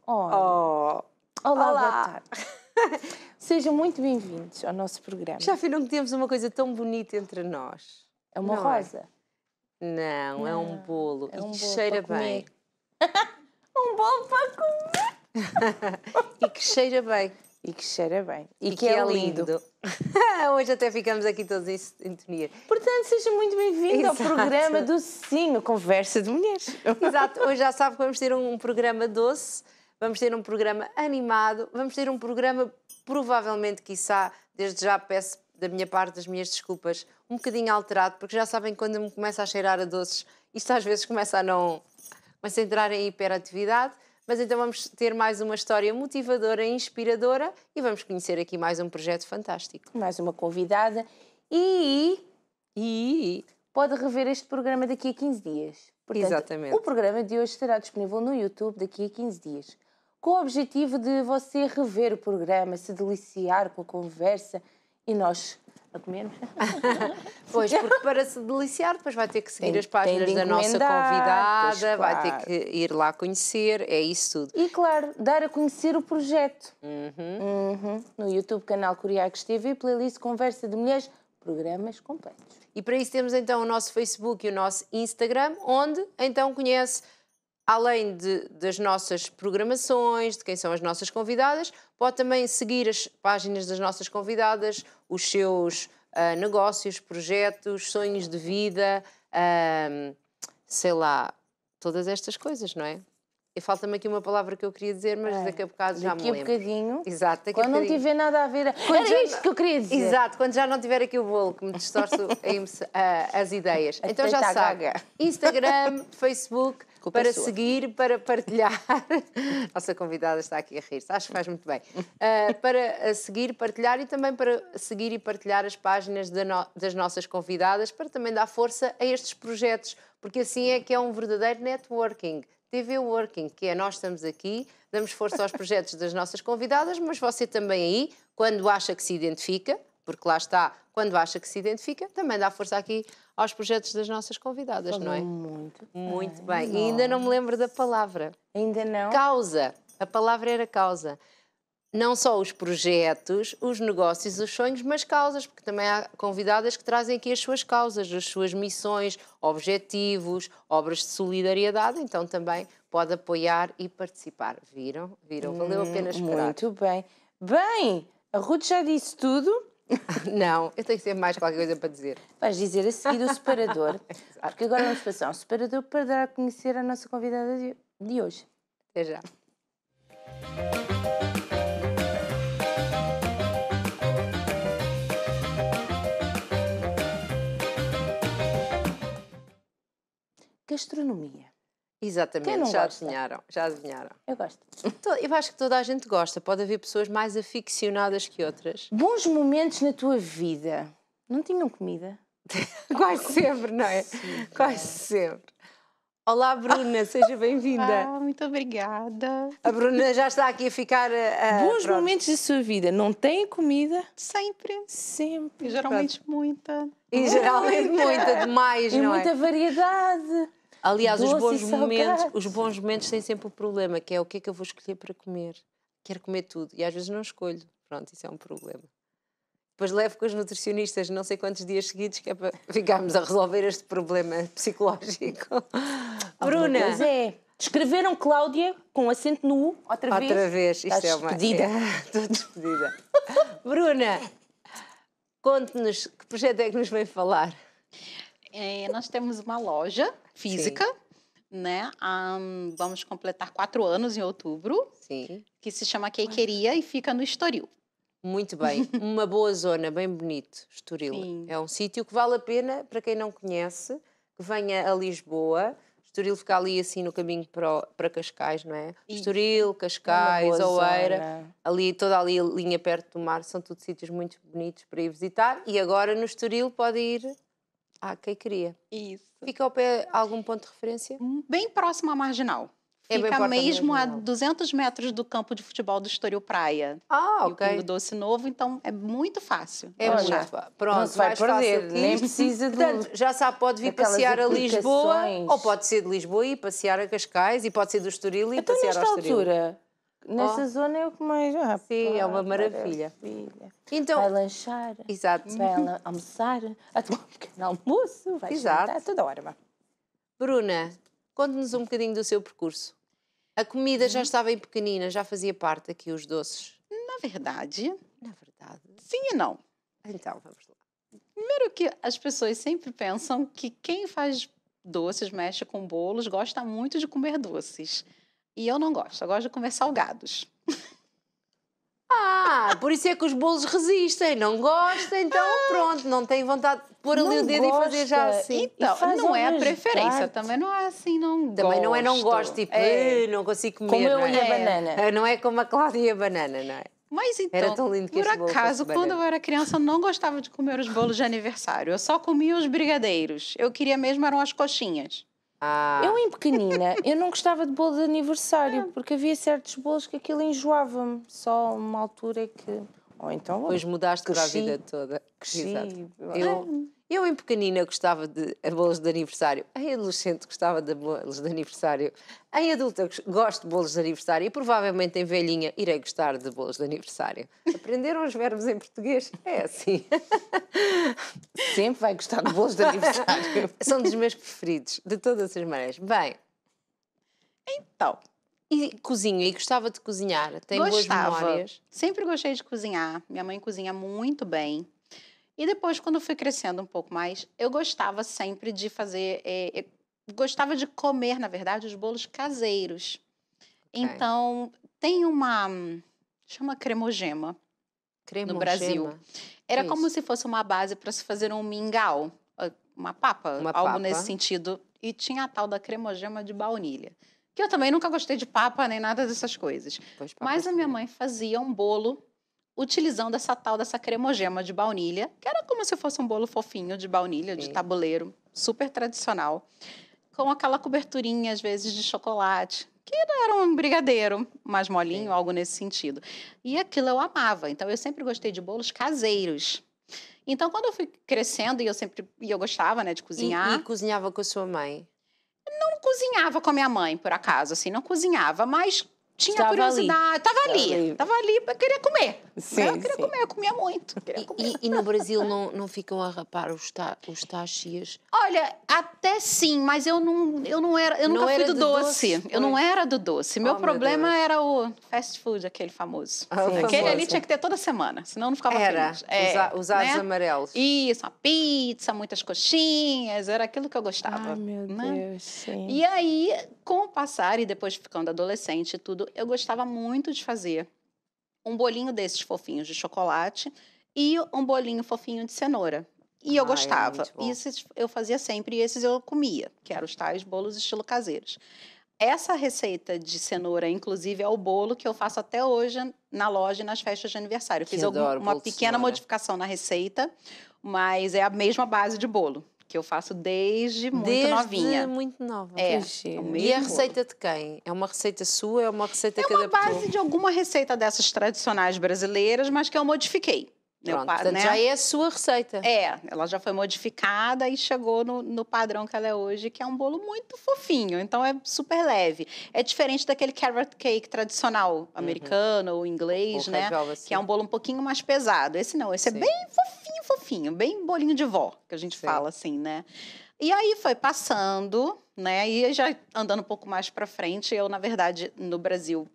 Olha. Oh. Olá, Olá. boa tarde. Sejam muito bem-vindos ao nosso programa. Já viram que temos uma coisa tão bonita entre nós? É uma Não rosa? Não, é um Não, bolo. é E um que bolo cheira para bem. Um bolo para comer. E que cheira bem. E que cheira bem. E que é lindo. Hoje até ficamos aqui todos em sintonia. Portanto, seja muito bem-vindo ao Exato. programa do Sim, Conversa de Mulheres. Exato, hoje já sabe que vamos ter um programa doce, vamos ter um programa animado, vamos ter um programa, provavelmente, quiçá, desde já peço da minha parte as minhas desculpas, um bocadinho alterado, porque já sabem que quando me começa a cheirar a doces, isto às vezes começa a entrar em hiperatividade, mas então vamos ter mais uma história motivadora e inspiradora e vamos conhecer aqui mais um projeto fantástico. Mais uma convidada e pode rever este programa daqui a 15 dias. Portanto, Exatamente. O programa de hoje estará disponível no YouTube daqui a 15 dias, com o objetivo de você rever o programa, se deliciar com a conversa e nós a comermos. Pois, porque para se deliciar, depois vai ter que seguir as páginas tem de da nossa encomendar, pois, convidada, vai claro. ter que ir lá conhecer, é isso tudo. E, claro, dar a conhecer o projeto. No YouTube, canal Curiacos TV, playlist Conversa de Mulheres, programas completos. E para isso temos então o nosso Facebook e o nosso Instagram, onde então conhece, além das nossas programações, de quem são as nossas convidadas, pode também seguir as páginas das nossas convidadas, os seus negócios, projetos, sonhos de vida, sei lá, todas estas coisas, não é? E falta-me aqui uma palavra que eu queria dizer, mas daqui a bocado já me lembro. Daqui a bocadinho, Exato, daqui a quando não bocadinho. tiver nada a ver... Era isto que eu queria dizer. Exato, quando já não tiver aqui o bolo que me distorce as ideias. Então já sabe, Instagram, Facebook, Culpa para sua. seguir, para partilhar. Nossa convidada está aqui a rir-se, acho que faz muito bem. Para seguir, partilhar e também para seguir e partilhar as páginas das nossas convidadas, para também dar força a estes projetos, porque assim é que é um verdadeiro networking. TV Working, que é nós estamos aqui, damos força aos projetos das nossas convidadas, mas você também aí, quando acha que se identifica, porque lá está, quando acha que se identifica, também dá força aqui aos projetos das nossas convidadas, não é? Muito. Muito bem. E ainda não me lembro da palavra. Ainda não? Causa. A palavra era causa. Não só os projetos, os negócios, os sonhos, mas causas, porque também há convidadas que trazem aqui as suas causas, as suas missões, objetivos, obras de solidariedade, então também pode apoiar e participar. Viram? Viram? Valeu a pena esperar. Muito bem. Bem, a Ruth já disse tudo. Não, eu tenho que ter mais qualquer coisa para dizer. Vais dizer a seguir o separador, porque agora vamos passar um separador para dar a conhecer a nossa convidada de hoje. Até já. Gastronomia. Quem Exatamente, não já gosta? adivinharam, já adivinharam. Eu gosto. Eu acho que toda a gente gosta, pode haver pessoas mais aficionadas que outras. Bons momentos na tua vida. Não tinham comida? Quase sempre, não é? Quase sempre. Olá, Bruna, seja bem-vinda. Muito obrigada. A Bruna já está aqui a ficar... Bons pronto. momentos da sua vida. Não têm comida? Sempre. Sempre. E geralmente muita. E geralmente muita demais, E não muita é? variedade. Aliás, os doce e bons momentos têm sempre o problema, que é o que é que eu vou escolher para comer. Quero comer tudo e às vezes não escolho. Pronto, isso é um problema. Depois levo com os nutricionistas não sei quantos dias seguidos, que é para ficarmos a resolver este problema psicológico. Bruna! Pois é. Escreveram Cláudia com acento no U outra vez. Outra vez, isto Estás é uma... despedida. Estou despedida. Bruna, conte-nos que projeto é que nos vem falar. Nós temos uma loja física, né? Vamos completar 4 anos em outubro, Sim. que se chama Queiqueria e fica no Estoril. Muito bem, uma boa zona, bem bonito, Estoril. Sim. É um sítio que vale a pena, para quem não conhece, que venha a Lisboa. Estoril fica ali assim no caminho para Cascais, não é? Isso. Estoril, Cascais, É uma boa Oeira, zona. ali, toda ali a linha perto do mar, são tudo sítios muito bonitos para ir visitar. E agora no Estoril pode ir à Queiqueria. Isso. Fica ao pé algum ponto de referência? Bem próximo à Marginal. É bem Fica próximo à mesmo a Marginal. 200 metros do campo de futebol do Estoril Praia. Ah, E o ok. Pingo Doce Novo, então é muito fácil. É Olha, muito fácil. Pronto, não se vai mais perder, fácil que nem isto. precisa de... Portanto, já sabe, pode vir daquelas passear a Lisboa, aplicações. ou pode ser de Lisboa e passear a Cascais, e pode ser do Estoril e Então, passear ao nesta Estoril. altura, nessa zona é o que mais... Sim, é uma maravilha. Então, vai lanchar, exato. vai almoçar, a tomar um pequeno almoço, vai jantar, toda hora. Vá. Bruna, conte-nos um bocadinho do seu percurso. A comida já estava em pequenina, já fazia parte aqui, os doces? Na verdade, Sim e não. Então, vamos lá. Primeiro que as pessoas sempre pensam que quem faz doces, mexe com bolos, gosta muito de comer doces. E eu não gosto, eu gosto de comer salgados. Por isso é que os bolos resistem. Não gosta, então pronto, não tem vontade de pôr ali Não o dedo e fazer já gosta. assim. Então, faz não é a obras de preferência, arte. também não é assim, não Também não é não gosto, tipo, não consigo comer. Como eu não é? e a banana. Não é como a Cláudia e a banana, não é? Mas então, Era tão lindo que por esse bolo acaso, fosse quando banana. eu era criança, eu não gostava de comer os bolos de aniversário. Eu só comia os brigadeiros. Eu queria mesmo eram as coxinhas. Eu, em pequenina, eu não gostava de bolo de aniversário, porque havia certos bolos que aquilo enjoava-me. Só uma altura é que... Ou então... Depois mudaste para a cresci, vida toda. cresci. Exato. Eu, em pequenina, gostava de bolos de aniversário. Em adolescente, gostava de bolos de aniversário. Em adulta, gosto de bolos de aniversário. E provavelmente, em velhinha, irei gostar de bolos de aniversário. Aprenderam os verbos em português? É assim. Sempre vai gostar de bolos de aniversário. São dos meus preferidos, de todas as maneiras. Bem, Então, e cozinho, e gostava de cozinhar. Tem boas gostava. memórias. Sempre gostei de cozinhar. Minha mãe cozinha muito bem. E depois, quando eu fui crescendo um pouco mais, eu gostava sempre de fazer... gostava de comer, na verdade, os bolos caseiros. Então, tem uma... chama cremogema. No Brasil. Era como se fosse uma base para se fazer um mingau. Uma papa, algo nesse sentido. E tinha a tal da cremogema de baunilha. Que eu também nunca gostei de papa, nem nada dessas coisas. Mas a minha mãe fazia um bolo utilizando essa tal dessa cremogema de baunilha, que era como se fosse um bolo fofinho de baunilha, de tabuleiro, super tradicional, com aquela coberturinha, às vezes, de chocolate, que era um brigadeiro mais molinho, algo nesse sentido. E aquilo eu amava, então eu sempre gostei de bolos caseiros. Então, quando eu fui crescendo, e eu gostava, né, de cozinhar... E cozinhava com a sua mãe? Não cozinhava com a minha mãe, por acaso, assim, não cozinhava, mas tinha Estava curiosidade. Estava ali, eu queria comer. Sim, eu queria comer, eu comia muito. E no Brasil não ficam a rapar os taxias? Olha, até sim, mas eu nunca fui do doce. Eu não era do doce. Meu problema era o fast food, aquele famoso. Aquele ali tinha que ter toda semana, senão eu não ficava feliz. Os aros amarelos. Isso, uma pizza, muitas coxinhas, era aquilo que eu gostava. Ai, meu Deus, sim. E aí, com o passar e depois ficando adolescente e tudo, eu gostava muito de fazer um bolinho desses fofinhos de chocolate e um bolinho fofinho de cenoura. E eu gostava. Esses eu fazia sempre e esses eu comia, que eram os tais bolos estilo caseiros. Essa receita de cenoura, inclusive, é o bolo que eu faço até hoje na loja e nas festas de aniversário. Eu fiz uma pequena modificação na receita, mas é a mesma base de bolo, que eu faço desde muito novinha. Desde muito nova. E a receita de quem? É uma receita sua? É uma receita que adaptou? É uma base de alguma receita dessas tradicionais brasileiras, mas que eu modifiquei. Pronto, portanto, já é a sua receita. Ela já foi modificada e chegou no padrão que ela é hoje, que é um bolo muito fofinho, então é super leve. É diferente daquele carrot cake tradicional americano ou inglês, né? Que é um bolo um pouquinho mais pesado. Esse não, esse é bem fofinho, bem bolinho de vó, que a gente fala assim, né? E aí foi passando, né? E já andando um pouco mais para frente, eu, na verdade, no Brasil,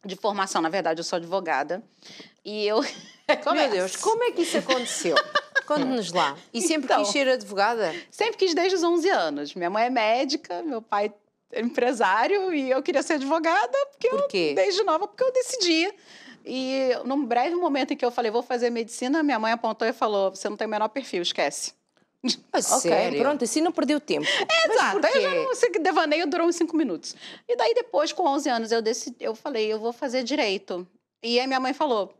de formação, na verdade, eu sou advogada. E eu... Meu Deus, como é que isso aconteceu? Conte-nos lá. E sempre quis ser advogada? Sempre quis desde os 11 anos. Minha mãe é médica, meu pai é empresário e eu queria ser advogada Por quê? Desde nova, porque eu decidi. E num breve momento em que eu falei, vou fazer medicina, minha mãe apontou e falou, você não tem o menor perfil, esquece. Sério? Pronto, assim não perdeu tempo. Exato, esse devaneio durou uns 5 minutos. E daí depois, com 11 anos, eu falei, eu vou fazer direito. E aí minha mãe falou,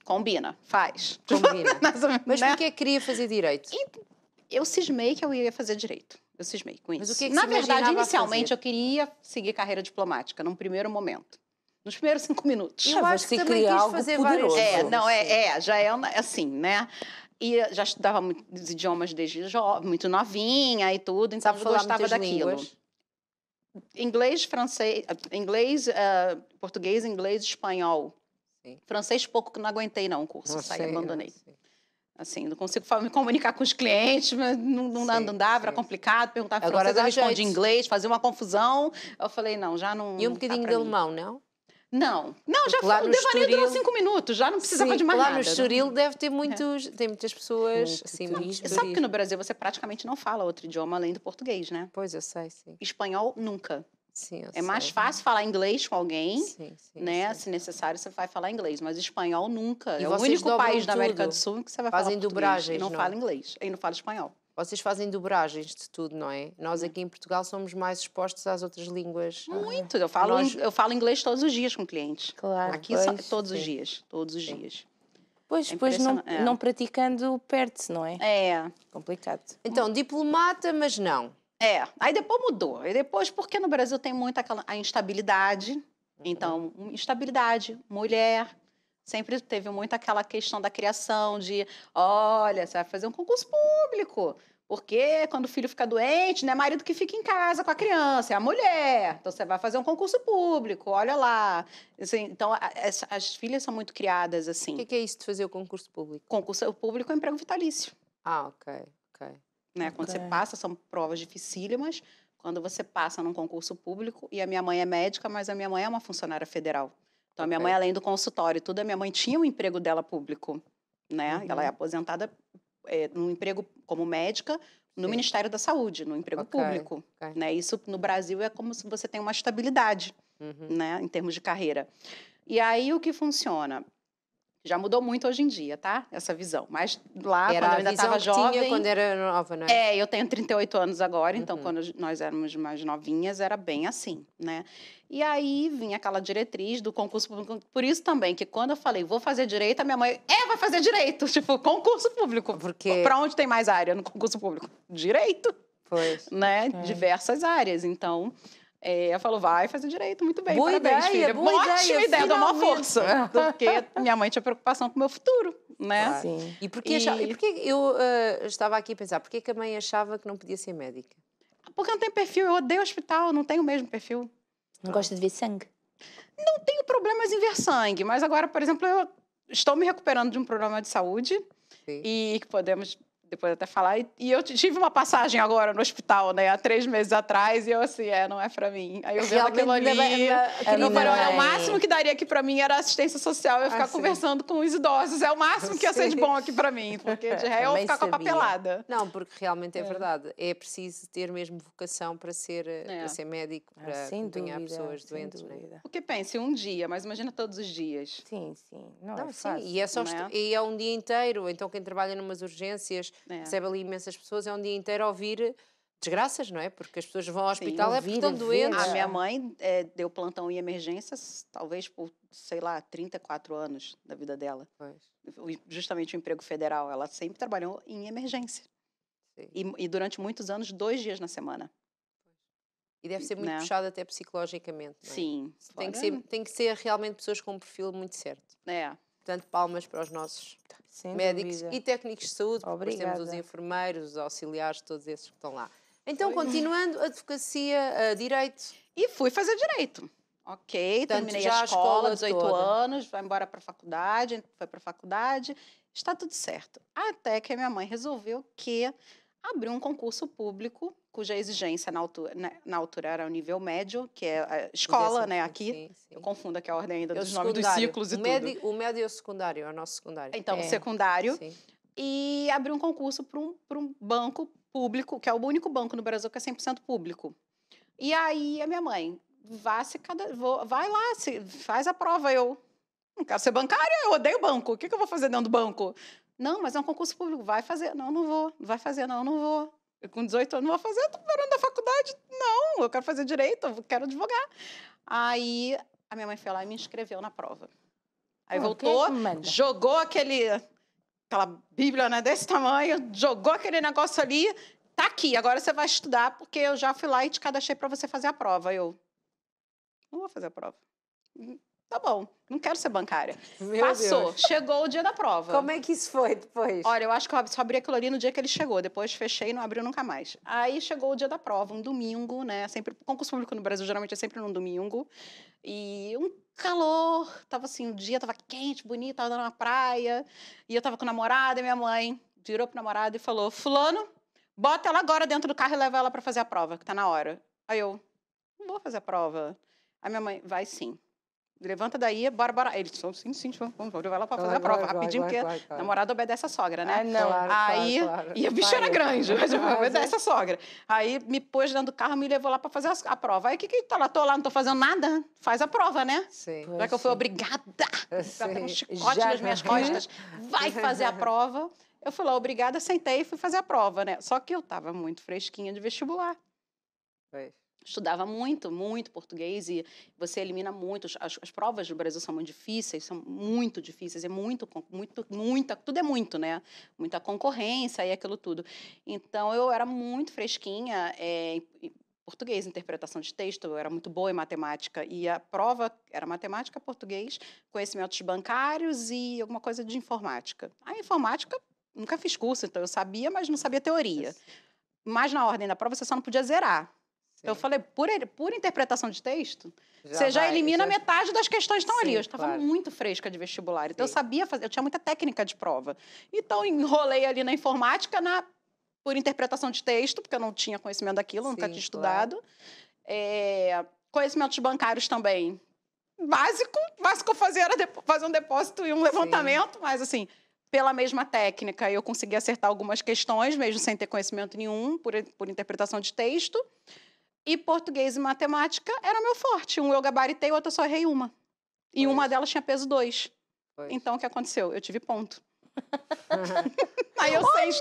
combina, faz. Combina. Mas por que queria fazer direito? Eu cismei que eu ia fazer direito. Eu cismei com isso. Mas o que é que Na se verdade, inicialmente, fazer? eu queria seguir carreira diplomática, num primeiro momento. Nos primeiros 5 minutos. Eu acho que também quis fazer várias coisas. Já é assim, né? E já estudava muitos idiomas desde muito novinha e tudo, então eu gostava daquilo. Línguas? inglês, francês, português, inglês, espanhol. Sim. Francês pouco que não aguentei não o curso, Não saí, sei, abandonei. não sei. Assim, não consigo me comunicar com os clientes, mas não Sim, dava, era sim. complicado, perguntar Agora francês, eu dá respondi em jeito. inglês, fazia uma confusão. Eu falei, não, já não E um tá bocadinho de pra mim. alemão, não? Não, já Porque lá foi, o no devaneio durou Estoril- 5 minutos, já não precisava Sim, de mais lá nada. no não- Estoril deve ter tem muitas pessoas, Muito assim, turismo. muitos Sabe que no turismo. Brasil você praticamente não fala outro idioma além do português, né? Pois, eu sei, sim. Espanhol, nunca. Sim, eu É mais sei. fácil falar inglês com alguém, Sim, sim, né? sim. Se necessário, você vai falar inglês, mas espanhol nunca. E É o vocês único dobram país da América tudo? do Sul em que você vai Fazem falar português e dobragens, não não? fala inglês, e não fala espanhol. Vocês fazem dobragens de tudo, não é? Nós aqui em Portugal somos mais expostos às outras línguas. Muito. Eu falo, Nós- eu falo inglês todos os dias com clientes. Claro, Aqui pois, todos os sim. dias, todos os Sim. dias. Pois, É depois não, impressionante, é. não praticando, perde-se, não é? É, Complicado. Então, diplomata, mas não. Aí depois mudou. Aí depois, porque no Brasil tem muito a instabilidade. Então, instabilidade, mulher. Sempre teve muito aquela questão da criação de, olha, você vai fazer um concurso público. Porque quando o filho fica doente, não é marido que fica em casa com a criança, é a mulher. Então, você vai fazer um concurso público, olha lá. Assim, então, as filhas são muito criadas assim. O que é isso de fazer o concurso público? Concurso público é um emprego vitalício. Ah, ok, ok. Né? Quando você Ok. passa, são provas dificílimas. Quando você passa num concurso público, e a minha mãe é médica, mas a minha mãe é uma funcionária federal. Então, a minha Ok. mãe, além do consultório e tudo, a minha mãe tinha o emprego dela público. Né? Uhum. Ela é aposentada num emprego como médica no Sim. Ministério da Saúde, no emprego Ok, público. ok. Né? Isso, no Brasil, é como se você tem uma estabilidade, Uhum. né? Em termos de carreira. E aí, o que funciona? Já mudou muito hoje em dia, tá? Essa visão. Mas lá, Era quando eu a ainda visão estava que jovem... tinha quando era nova, não é? Eu tenho 38 anos agora, então Uhum. quando nós éramos mais novinhas era bem assim, né? E aí vinha aquela diretriz do concurso público. Por isso também, que quando eu falei, vou fazer direito, a minha mãe, vai fazer direito. Tipo, concurso público. Porque- Para onde tem mais área no concurso público? Direito, Pois. né? Ok. Diversas áreas. Então, eu falo, vai fazer direito, muito bem, Boa parabéns, ideia, filha. boa Ótima ideia, ideia, dou uma finalmente. força. Porque minha mãe tinha preocupação com o meu futuro, né? Claro. Sim. E porquê, E- e porquê eu estava aqui a pensar, porquê que a mãe achava que não podia ser médica? Porque eu não tenho perfil, eu odeio hospital, não tenho o mesmo perfil. Não gosta de ver sangue? Tenho problemas em ver sangue, mas agora, por exemplo, eu estou me recuperando de um problema de saúde Sim. e que podemos depois até falar. E eu tive uma passagem agora no hospital, né, há 3 meses atrás, e eu assim, não é pra mim. Aí eu vendo aquilo ali, eu falei, olha, o máximo que daria aqui pra mim era assistência social, eu ficar sim. conversando com os idosos, é o máximo que ia ser de bom aqui pra mim, porque de real eu Também ficar com a sabia. papelada. Não, porque realmente é verdade. É preciso ter mesmo vocação para ser médico, para Sem acompanhar dúvida, pessoas sem doentes, não é? dúvida. Porque pense, um dia, mas imagina todos os dias. Sim, sim. Não, Não, é sim, fácil. e é só né? e é um dia inteiro. Então, quem trabalha numas urgências, recebe ali imensas pessoas, é um dia inteiro a ouvir desgraças, não é? Porque as pessoas vão ao hospital ouvir, porque estão ver. doentes. A minha mãe deu plantão em emergências, talvez por, sei lá, 34 anos da vida dela. Pois, Justamente o emprego federal. Ela sempre trabalhou em emergência. sim. E durante muitos anos, 2 dias na semana. E deve ser muito Né? puxado até psicologicamente, não é? Sim. Tem que ser realmente pessoas com um perfil muito certo. Portanto, palmas para os nossos Sem médicos dúvida. e técnicos de saúde, porque depois temos os Obrigada. enfermeiros, os auxiliares, todos esses que estão lá. Então, continuando, advocacia, direito. E fui fazer direito. Ok, Portanto, terminei já a a escola escola, 18 toda. anos, vai embora para a faculdade, foi para a faculdade, está tudo certo. Até que a minha mãe resolveu que abriu um concurso público, cuja exigência na altura era o nível médio, que é a escola, né, aqui. Sim, sim. Eu confundo aqui a ordem ainda É o dos nomes dos secundário. ciclos e o tudo. médio, o médio é o secundário, é o nosso secundário. Então, É. secundário. Sim. E abriu um concurso para um banco público, que é o único banco no Brasil que é 100% público. E aí a minha mãe, vai lá, faz a prova. Eu não quero ser bancária, eu odeio banco. O que eu vou fazer dentro do banco? Não, mas é um concurso público, vai fazer. Não, não vou. Vai fazer, não vou. Eu, com 18 anos, não vou fazer, eu tô parando da faculdade. Não, eu quero fazer direito, eu quero advogar. Aí a minha mãe foi lá e me inscreveu na prova. Aí Quem é voltou, que manda? jogou aquela bíblia, né, desse tamanho, jogou aquele negócio ali, tá aqui, agora você vai estudar, porque eu já fui lá e te cadastrei para você fazer a prova. Eu não vou fazer a prova. tá bom, não quero ser bancária. Meu Passou, Deus. chegou o dia da prova. Como é que isso foi depois? Olha, eu acho que eu só abri aquilo ali no dia que ele chegou. Depois fechei e não abriu nunca mais. Aí chegou o dia da prova, um domingo, né? Sempre, concurso público no Brasil geralmente é sempre num domingo. E um calor. Tava assim, o dia tava quente, bonito, tava na praia. E eu tava com o namorado e minha mãe virou pro namorado e falou: Fulano, bota ela agora dentro do carro e leva ela pra fazer a prova, que tá na hora. Aí eu, não vou fazer a prova. Aí minha mãe, vai sim. Levanta daí, bora. Ele disse, sim, vamos levar ela pra fazer a prova, rapidinho, porque namorado obedece a sogra, né? Ah, não. Aí, e a bicha era grande, mas obedece a sogra. Aí me pôs dentro do carro, me levou lá pra fazer a prova. Aí o que tá lá? Tô lá, não tô fazendo nada. Faz a prova, né? Sim. Já que eu fui obrigada, Sim. com um chicote Já nas minhas costas, vai fazer a prova. Eu fui lá, obrigada, sentei e fui fazer a prova, né? Só que eu tava muito fresquinha de vestibular. Pois. Estudava muito português e você elimina muito. As provas do Brasil são muito difíceis, é muita, tudo é muito, né? Muita concorrência e aquilo tudo. Então, eu era muito fresquinha em português, interpretação de texto, eu era muito boa em matemática. E a prova era matemática, português, conhecimentos bancários e alguma coisa de informática. A informática, nunca fiz curso, então eu sabia, mas não sabia teoria. Mas na ordem da prova, você só não podia zerar. Então, eu falei, por interpretação de texto, você já elimina metade das questões que estão ali. Eu estava muito fresca de vestibular. Então, eu sabia fazer, eu tinha muita técnica de prova. Então, enrolei ali na informática, por interpretação de texto, porque eu não tinha conhecimento daquilo, nunca tinha estudado. Conhecimentos bancários também. Básico fazer era fazer um depósito e um levantamento, mas assim, pela mesma técnica, eu consegui acertar algumas questões, mesmo sem ter conhecimento nenhum, por interpretação de texto. E português e matemática era meu forte. Um eu gabaritei, o outro eu só errei uma. E uma delas tinha peso 2. Então, o que aconteceu? Eu tive ponto. Aí eu sem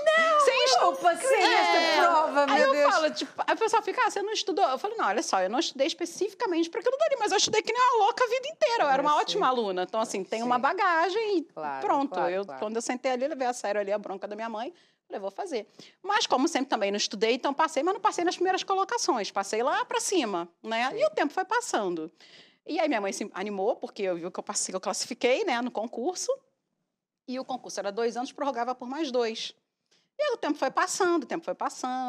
Eu passei nesta prova, meu Deus. Aí eu falo, tipo, aí o pessoal fica, você não estudou? Eu falo, não, olha só, eu não estudei especificamente para aquilo dali, mas eu estudei que nem uma louca a vida inteira. Eu era uma ótima aluna. Então, assim, tem uma bagagem e pronto. Quando eu sentei ali, levei a sério ali a bronca da minha mãe. Falei, vou fazer. Mas, como sempre, também não estudei, então passei, mas não passei nas primeiras colocações. Passei lá para cima, né? E o tempo foi passando. E aí minha mãe se animou, porque eu vi que eu passei, eu classifiquei, né, no concurso. E o concurso era 2 anos, prorrogava por mais 2. E aí o tempo foi passando,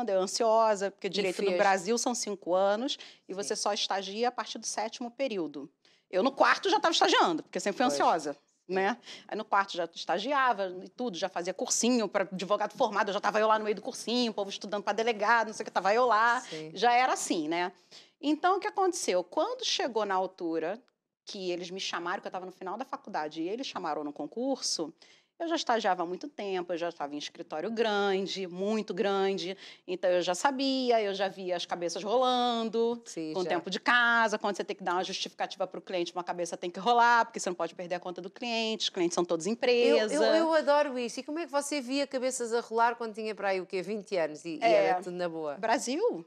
eu ansiosa, porque direito no Brasil são 5 anos, e você só estagia a partir do 7º período. Eu no 4º já estava estagiando, porque sempre fui ansiosa. Né? Aí no 4º já estagiava e tudo, já fazia cursinho para advogado formado, já estava eu lá no meio do cursinho, o povo estudando para delegado, não sei o que, estava eu lá, já era assim, né? Então, o que aconteceu? Quando chegou na altura que eles me chamaram, que eu estava no final da faculdade, e eles chamaram no concurso, eu já estagiava há muito tempo, eu já estava em escritório grande, muito grande, então eu já sabia, eu já via as cabeças rolando, com o tempo de casa, quando você tem que dar uma justificativa para o cliente, uma cabeça tem que rolar, porque você não pode perder a conta do cliente, os clientes são todos empresa. Eu adoro isso. E como é que você via cabeças a rolar quando tinha para aí o quê? 20 anos e era tudo na boa? Brasil?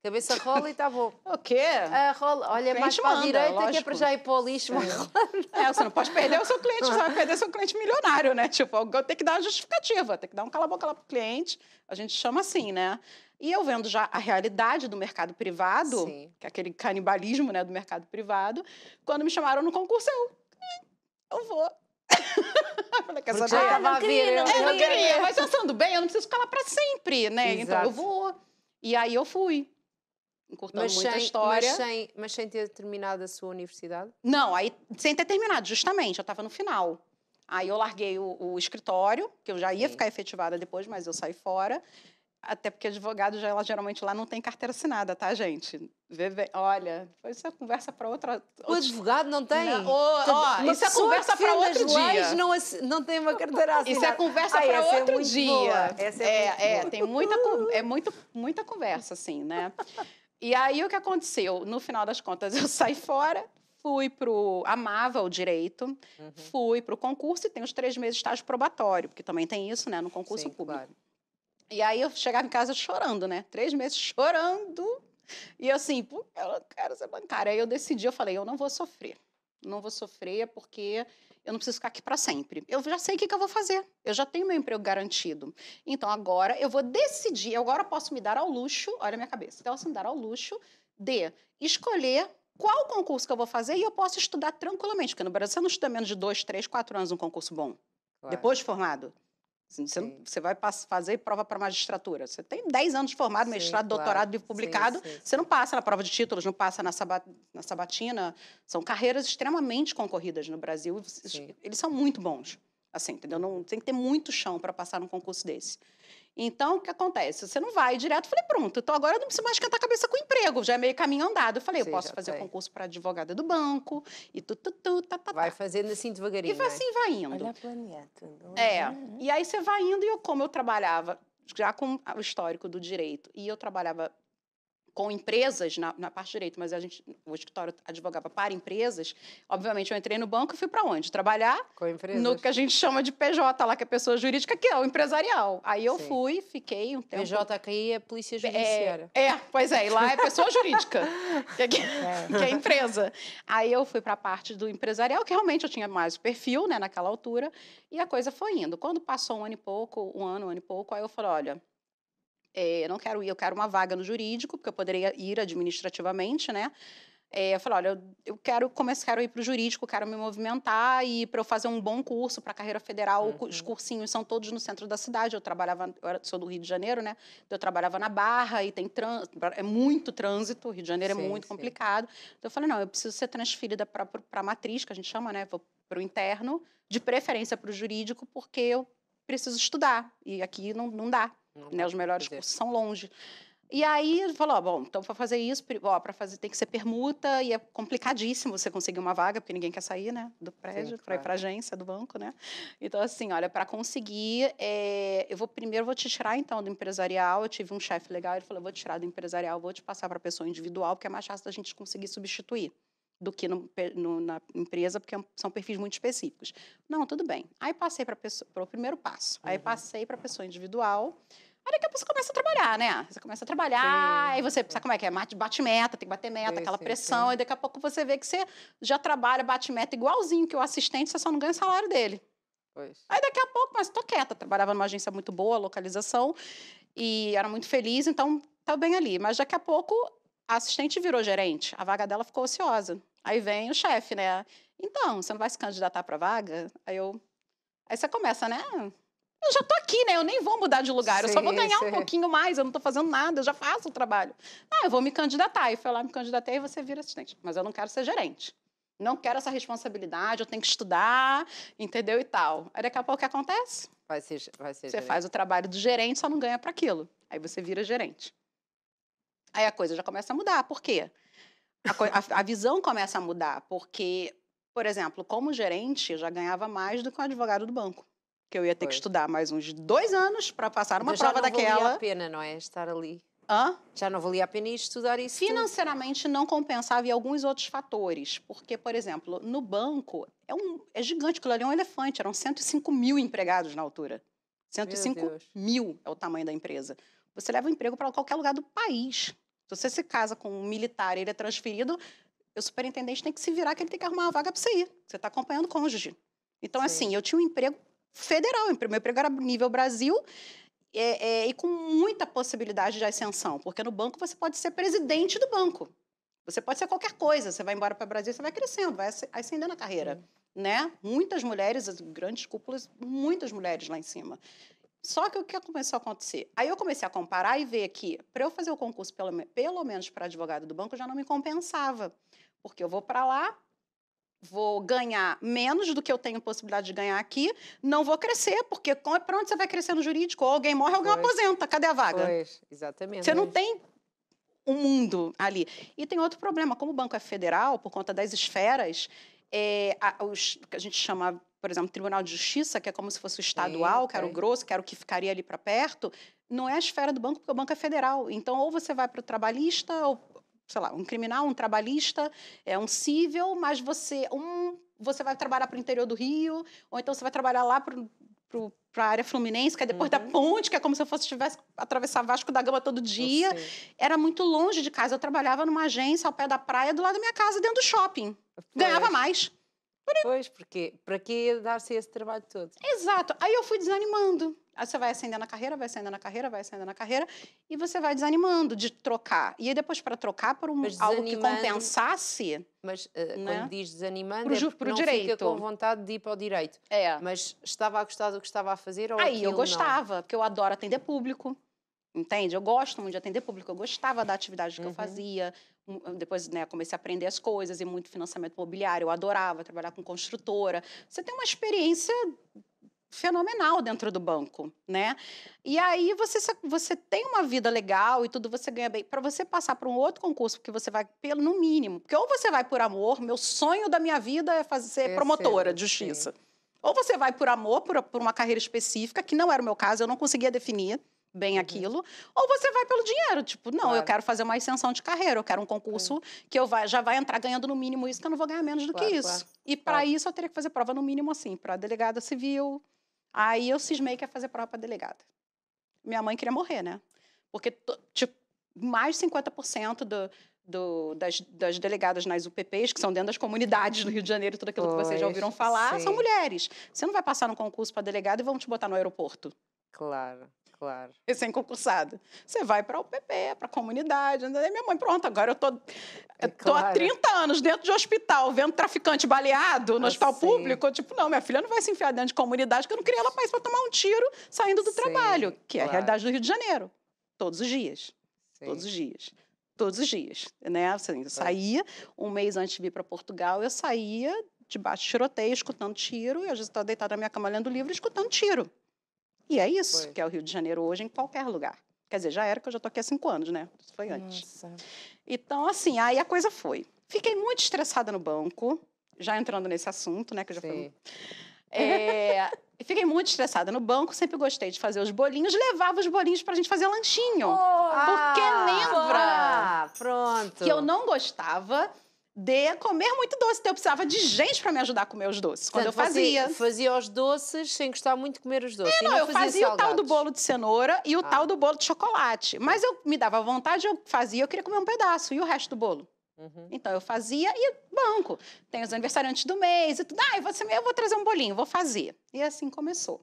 Cabeça rola e está bom. O quê? Rola. Olha, mais para a direita, lógico. Que é para já ir para o lixo. Você não pode perder o seu cliente, você vai perder seu cliente milionário, né? Tipo, eu tenho que dar uma justificativa, tem que dar um cala-boca lá pro cliente. A gente chama assim, né? E eu vendo já a realidade do mercado privado, que é aquele canibalismo, né, do mercado privado, quando me chamaram no concurso, eu vou. Eu falei, quer saber? Eu não queria, mas pensando bem, eu não preciso ficar lá para sempre, né? Exato. Então eu vou. E aí eu fui. Encurtando muita história. Mas sem ter terminado a sua universidade? Não, aí sem ter terminado, justamente. Eu estava no final. Aí eu larguei o escritório, que eu já ia ficar efetivada depois, mas eu saí fora. Até porque advogado, geralmente lá não tem carteira assinada, tá, gente? Olha, isso é conversa para outra... O advogado não tem? Isso é conversa para outro dia. Não tem uma carteira assinada. Isso é conversa para outro dia. Tem muita conversa, assim, né? E aí, o que aconteceu? No final das contas, eu saí fora, amava o direito, fui para o concurso e tenho os 3 meses de estágio probatório, porque também tem isso, né, no concurso público. Claro. E aí, eu chegava em casa chorando, né? 3 meses chorando. E assim, eu não quero ser bancária. Aí eu decidi, eu falei, eu não vou sofrer. Não vou sofrer porque eu não preciso ficar aqui para sempre. Eu já sei o que eu vou fazer. Eu já tenho meu emprego garantido. Então, agora eu vou decidir. Agora eu posso me dar ao luxo, olha a minha cabeça, eu posso me dar ao luxo de escolher qual concurso que eu vou fazer e eu posso estudar tranquilamente, porque no Brasil você não estuda menos de 2, 3, 4 anos um concurso bom, depois de formado. Você vai fazer prova para magistratura. Você tem 10 anos de formado, mestrado, doutorado, livro publicado. Você não passa na prova de títulos, não passa na sabatina. São carreiras extremamente concorridas no Brasil. Eles são muito bons. Assim, entendeu? Não, tem que ter muito chão para passar num concurso desse. Então, o que acontece? Você não vai direto. Eu falei, pronto, então agora eu não preciso mais esquentar a cabeça com o emprego. Já é meio caminho andado. Eu falei, eu posso fazer concurso para advogada do banco e Vai fazendo assim devagarinho, e assim vai indo. Olha, planeado. E aí você vai indo e como eu trabalhava já com o histórico do direito e eu trabalhava com empresas na parte de direito, mas o escritório advogava para empresas. Obviamente, eu entrei no banco e fui para onde? Trabalhar com empresas. No que a gente chama de PJ, lá que é pessoa jurídica, que é o empresarial. Aí eu fui, fiquei um tempo... PJ aqui é Polícia Judiciária. Pois é, e lá é pessoa jurídica, que é empresa. Aí eu fui para a parte do empresarial, que realmente eu tinha mais perfil, né, naquela altura, e a coisa foi indo. Quando passou um ano e pouco, aí eu falei, olha... eu não quero ir, eu quero uma vaga no jurídico, porque eu poderia ir administrativamente, né? Eu falei, olha, eu quero ir para o jurídico, quero me movimentar e para eu fazer um bom curso para a carreira federal, os cursinhos são todos no centro da cidade, eu sou do Rio de Janeiro, né? Então, eu trabalhava na Barra e é muito trânsito, o Rio de Janeiro é muito complicado. Então, eu falei, não, eu preciso ser transferida para a matriz, que a gente chama, né? Vou para o interno, de preferência para o jurídico, porque eu preciso estudar e aqui não dá. Né, os melhores cursos são longe. E aí ele falou, bom, então para fazer isso, para fazer tem que ser permuta e é complicadíssimo você conseguir uma vaga, porque ninguém quer sair, né, do prédio para ir para a agência do banco, né? Então assim, olha, para conseguir, primeiro vou te tirar então do empresarial. Eu tive um chefe legal, ele falou, vou te tirar do empresarial, vou te passar para a pessoa individual, porque é mais fácil da gente conseguir substituir do que na empresa, porque são perfis muito específicos. Não, tudo bem. Aí passei para o primeiro passo. Aí passei para a pessoa individual. Aí daqui a pouco você começa a trabalhar, né? Você começa a trabalhar, aí você sabe como é que é? Bate meta, tem que bater meta, aquela pressão. E daqui a pouco você vê que você já trabalha, bate meta igualzinho que o assistente, você só não ganha o salário dele. Aí daqui a pouco, mas tô quieta. Trabalhava numa agência muito boa, localização, e era muito feliz, então tá bem ali. Mas daqui a pouco a assistente virou gerente, a vaga dela ficou ociosa. Aí vem o chefe, né? Então, você não vai se candidatar para a vaga? Aí você começa, né? Eu já tô aqui, né? Eu nem vou mudar de lugar, eu só vou ganhar um pouquinho mais, eu não tô fazendo nada, eu já faço o trabalho. Eu vou me candidatar. Aí foi lá, me candidatei e você vira assistente. Mas eu não quero ser gerente. Não quero essa responsabilidade, eu tenho que estudar, entendeu? E tal. Aí daqui a pouco o que acontece? Vai ser você gerente. faz o trabalho do gerente, só não ganha para aquilo. Aí você vira gerente. Aí a coisa já começa a mudar. Por quê? A visão começa a mudar, porque, por exemplo, como gerente, eu já ganhava mais do que um advogado do banco. Que eu ia ter que estudar mais uns 2 anos para passar uma prova daquela. Já não valia a pena, não é? Estar ali. Já não valia a pena ir estudar isso Financeiramente não compensava e alguns outros fatores. Porque, por exemplo, no banco, é gigante, aquilo ali é um elefante. Eram 105 mil empregados na altura. 105 mil é o tamanho da empresa. Você leva o emprego para qualquer lugar do país. Se você se casa com um militar e ele é transferido, o superintendente tem que se virar, que ele tem que arrumar uma vaga para você ir. Você está acompanhando o cônjuge. Então, assim, eu tinha um emprego federal. Meu emprego era nível Brasil e com muita possibilidade de ascensão. Porque no banco você pode ser presidente do banco. Você pode ser qualquer coisa. Você vai embora para o Brasil, você vai crescendo, vai ascendendo a carreira. Né? Muitas mulheres, as grandes cúpulas, muitas mulheres lá em cima. Só que o que começou a acontecer? Aí eu comecei a comparar e ver que, para eu fazer o concurso, pelo menos para advogado do banco, já não me compensava. Porque eu vou para lá, vou ganhar menos do que eu tenho possibilidade de ganhar aqui, não vou crescer, porque para onde você vai crescer no jurídico? Ou alguém morre, alguém aposenta. Cadê a vaga? Exatamente. Você não tem um mundo ali. E tem outro problema, como o banco é federal, por conta das esferas, que a gente chama, por exemplo, Tribunal de Justiça, que é como se fosse o estadual, que era o grosso, que era o que ficaria ali para perto, não é a esfera do banco, porque o banco é federal. Então, ou você vai para o trabalhista, ou, sei lá, um criminal, um trabalhista, um cível, mas você vai trabalhar para o interior do Rio, ou então você vai trabalhar lá para a área fluminense, que é depois da ponte, que é como se eu tivesse atravessar Vasco da Gama todo dia. Era muito longe de casa. Eu trabalhava numa agência ao pé da praia, do lado da minha casa, dentro do shopping. Ganhava mais. Pois, porque para que dar-se esse trabalho todo? Exato. Aí eu fui desanimando. Aí você vai acendendo a carreira, vai acendendo a carreira, vai acendendo a carreira, e você vai desanimando de trocar. E aí depois, para trocar por Mas algo que desanimando, compensasse, mas né? quando diz desanimando Pro, é porque pro não direito. fica com vontade de ir para o direito. É. Mas estava a gostar do que estava a fazer ou Aí eu aquilo gostava, porque eu adoro atender público. Entende? Eu gosto muito de atender público, eu gostava da atividade que eu fazia. Depois, né, comecei a aprender as coisas e muito financiamento imobiliário. Eu adorava trabalhar com construtora. Você tem uma experiência fenomenal dentro do banco, né? E aí você tem uma vida legal e tudo, você ganha bem. Para você passar para um outro concurso, porque você vai pelo no mínimo, porque ou você vai por amor, meu sonho da minha vida é ser promotora de justiça. Sim. Ou você vai por amor, por uma carreira específica, que não era o meu caso, eu não conseguia definir bem aquilo, ou você vai pelo dinheiro, tipo, não, eu quero fazer uma ascensão de carreira, eu quero um concurso que já vai entrar ganhando no mínimo isso, que eu não vou ganhar menos do que isso. E para isso eu teria que fazer prova no mínimo assim, para delegada civil. Aí eu cismei que ia fazer prova para delegada. Minha mãe queria morrer, né? Porque tipo, mais de 50% das delegadas nas UPPs, que são dentro das comunidades do Rio de Janeiro, tudo aquilo que vocês já ouviram falar, são mulheres. Você não vai passar no concurso para delegado e vão te botar no aeroporto. Claro, claro. Recém-concursada. Você vai para a UPP, para a comunidade. Minha mãe, pronto, agora eu tô há 30 anos dentro de hospital, vendo traficante baleado no hospital público. Eu, tipo, não, minha filha não vai se enfiar dentro de comunidade, porque eu não queria ela para tomar um tiro saindo do trabalho, que é a realidade do Rio de Janeiro. Todos os dias. Todos os dias. Todos os dias. Né? Assim, eu saía, um mês antes de vir para Portugal, eu saía debaixo de tiroteio, escutando tiro, e às vezes estava deitada na minha cama lendo livro, escutando tiro. E é isso que é o Rio de Janeiro hoje, em qualquer lugar. Quer dizer, já era, que eu já estou aqui há 5 anos, né? Isso foi antes. Nossa. Então, assim, aí a coisa foi. Fiquei muito estressada no banco, já entrando nesse assunto, né? Que eu já falei. Fiquei muito estressada no banco, sempre gostei de fazer os bolinhos, levava os bolinhos pra gente fazer lanchinho. Porque lembra pronto. que eu não gostava de comer muito doce. Então eu precisava de gente para me ajudar a comer os doces. Quando eu fazia. Você fazia os doces sem gostar muito de comer os doces. Não, eu fazia o tal do bolo de cenoura e o tal do bolo de chocolate. Mas eu me dava vontade, eu fazia, eu queria comer um pedaço. E o resto do bolo? Então eu fazia e banco. Tem os aniversariantes do mês e tudo. Eu vou trazer um bolinho, vou fazer. E assim começou.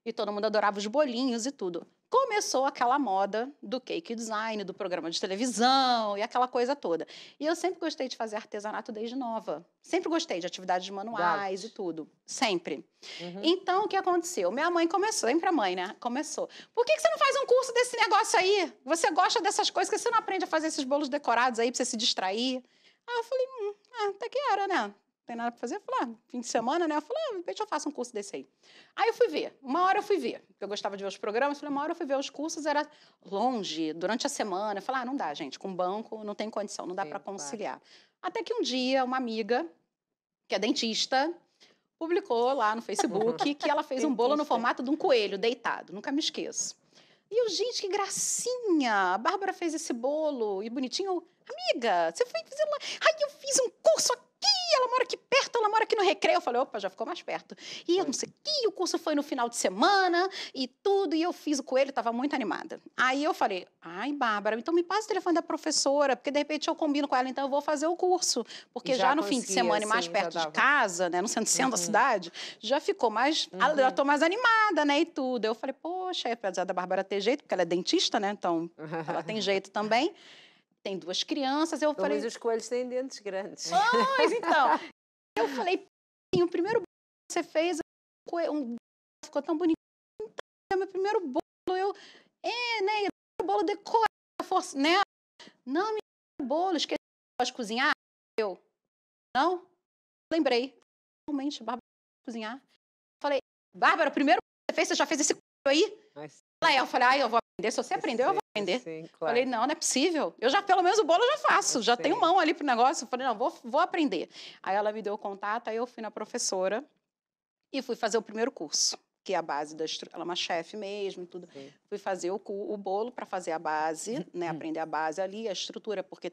E todo mundo adorava os bolinhos e tudo. Começou aquela moda do cake design, do programa de televisão e aquela coisa toda. E eu sempre gostei de fazer artesanato desde nova. Sempre gostei de atividades manuais e tudo. Sempre. Então, o que aconteceu? Minha mãe começou, sempre a mãe, né? Começou. Por que você não faz um curso desse negócio aí? Você gosta dessas coisas, que você não aprende a fazer esses bolos decorados aí pra você se distrair? Aí eu falei, até que era, né? Tem nada para fazer? Eu falei, fim de semana, né? Eu falei, de repente eu faço um curso desse aí. Aí eu fui ver. Uma hora eu fui ver, porque eu gostava de ver os programas. Eu falei, uma hora eu fui ver os cursos, era longe, durante a semana. Eu falei, não dá, gente, com banco não tem condição, não dá para conciliar. Até que um dia, uma amiga, que é dentista, publicou lá no Facebook que ela fez um bolo no formato de um coelho deitado. Nunca me esqueço. E eu, gente, que gracinha! A Bárbara fez esse bolo e bonitinho. Amiga, você foi fazer lá. Ai, eu fiz um curso aqui, ela mora aqui perto, ela mora aqui no Recreio. Eu falei, opa, já ficou mais perto. E eu não sei o que, o curso foi no final de semana e tudo, e eu fiz o coelho, estava muito animada. Aí eu falei, ai, Bárbara, então me passa o telefone da professora, porque de repente eu combino com ela, então eu vou fazer o curso. Porque já no fim de semana e mais perto de casa, né, no centro da cidade, já ficou mais, já tô mais animada, né, e tudo. Eu falei, poxa, apesar da Bárbara ter jeito, porque ela é dentista, né, então ela tem jeito também. Tem 2 crianças, eu falei... Mas os coelhos têm dentes grandes. Pois, então. Eu falei, o primeiro bolo que você fez, ficou tão bonito. É meu primeiro bolo, né, o bolo decorado, né? Não, meu bolo, esqueci de cozinhar. Não? Lembrei. Realmente, Bárbara cozinhar. Falei, Bárbara, o primeiro que você fez, você já fez esse aí? Eu falei, eu vou aprender. Se você aprendeu, eu vou aprender. Sim, claro. Falei, não é possível. Eu já, pelo menos o bolo eu já faço. Já tenho mão ali pro negócio. Falei, não, vou aprender. Aí ela me deu o contato, aí eu fui na professora e fui fazer o primeiro curso, que é a base da estrutura. Ela é uma chefe mesmo e tudo. Sim. Fui fazer o bolo para fazer a base, né? Aprender a base ali, a estrutura, porque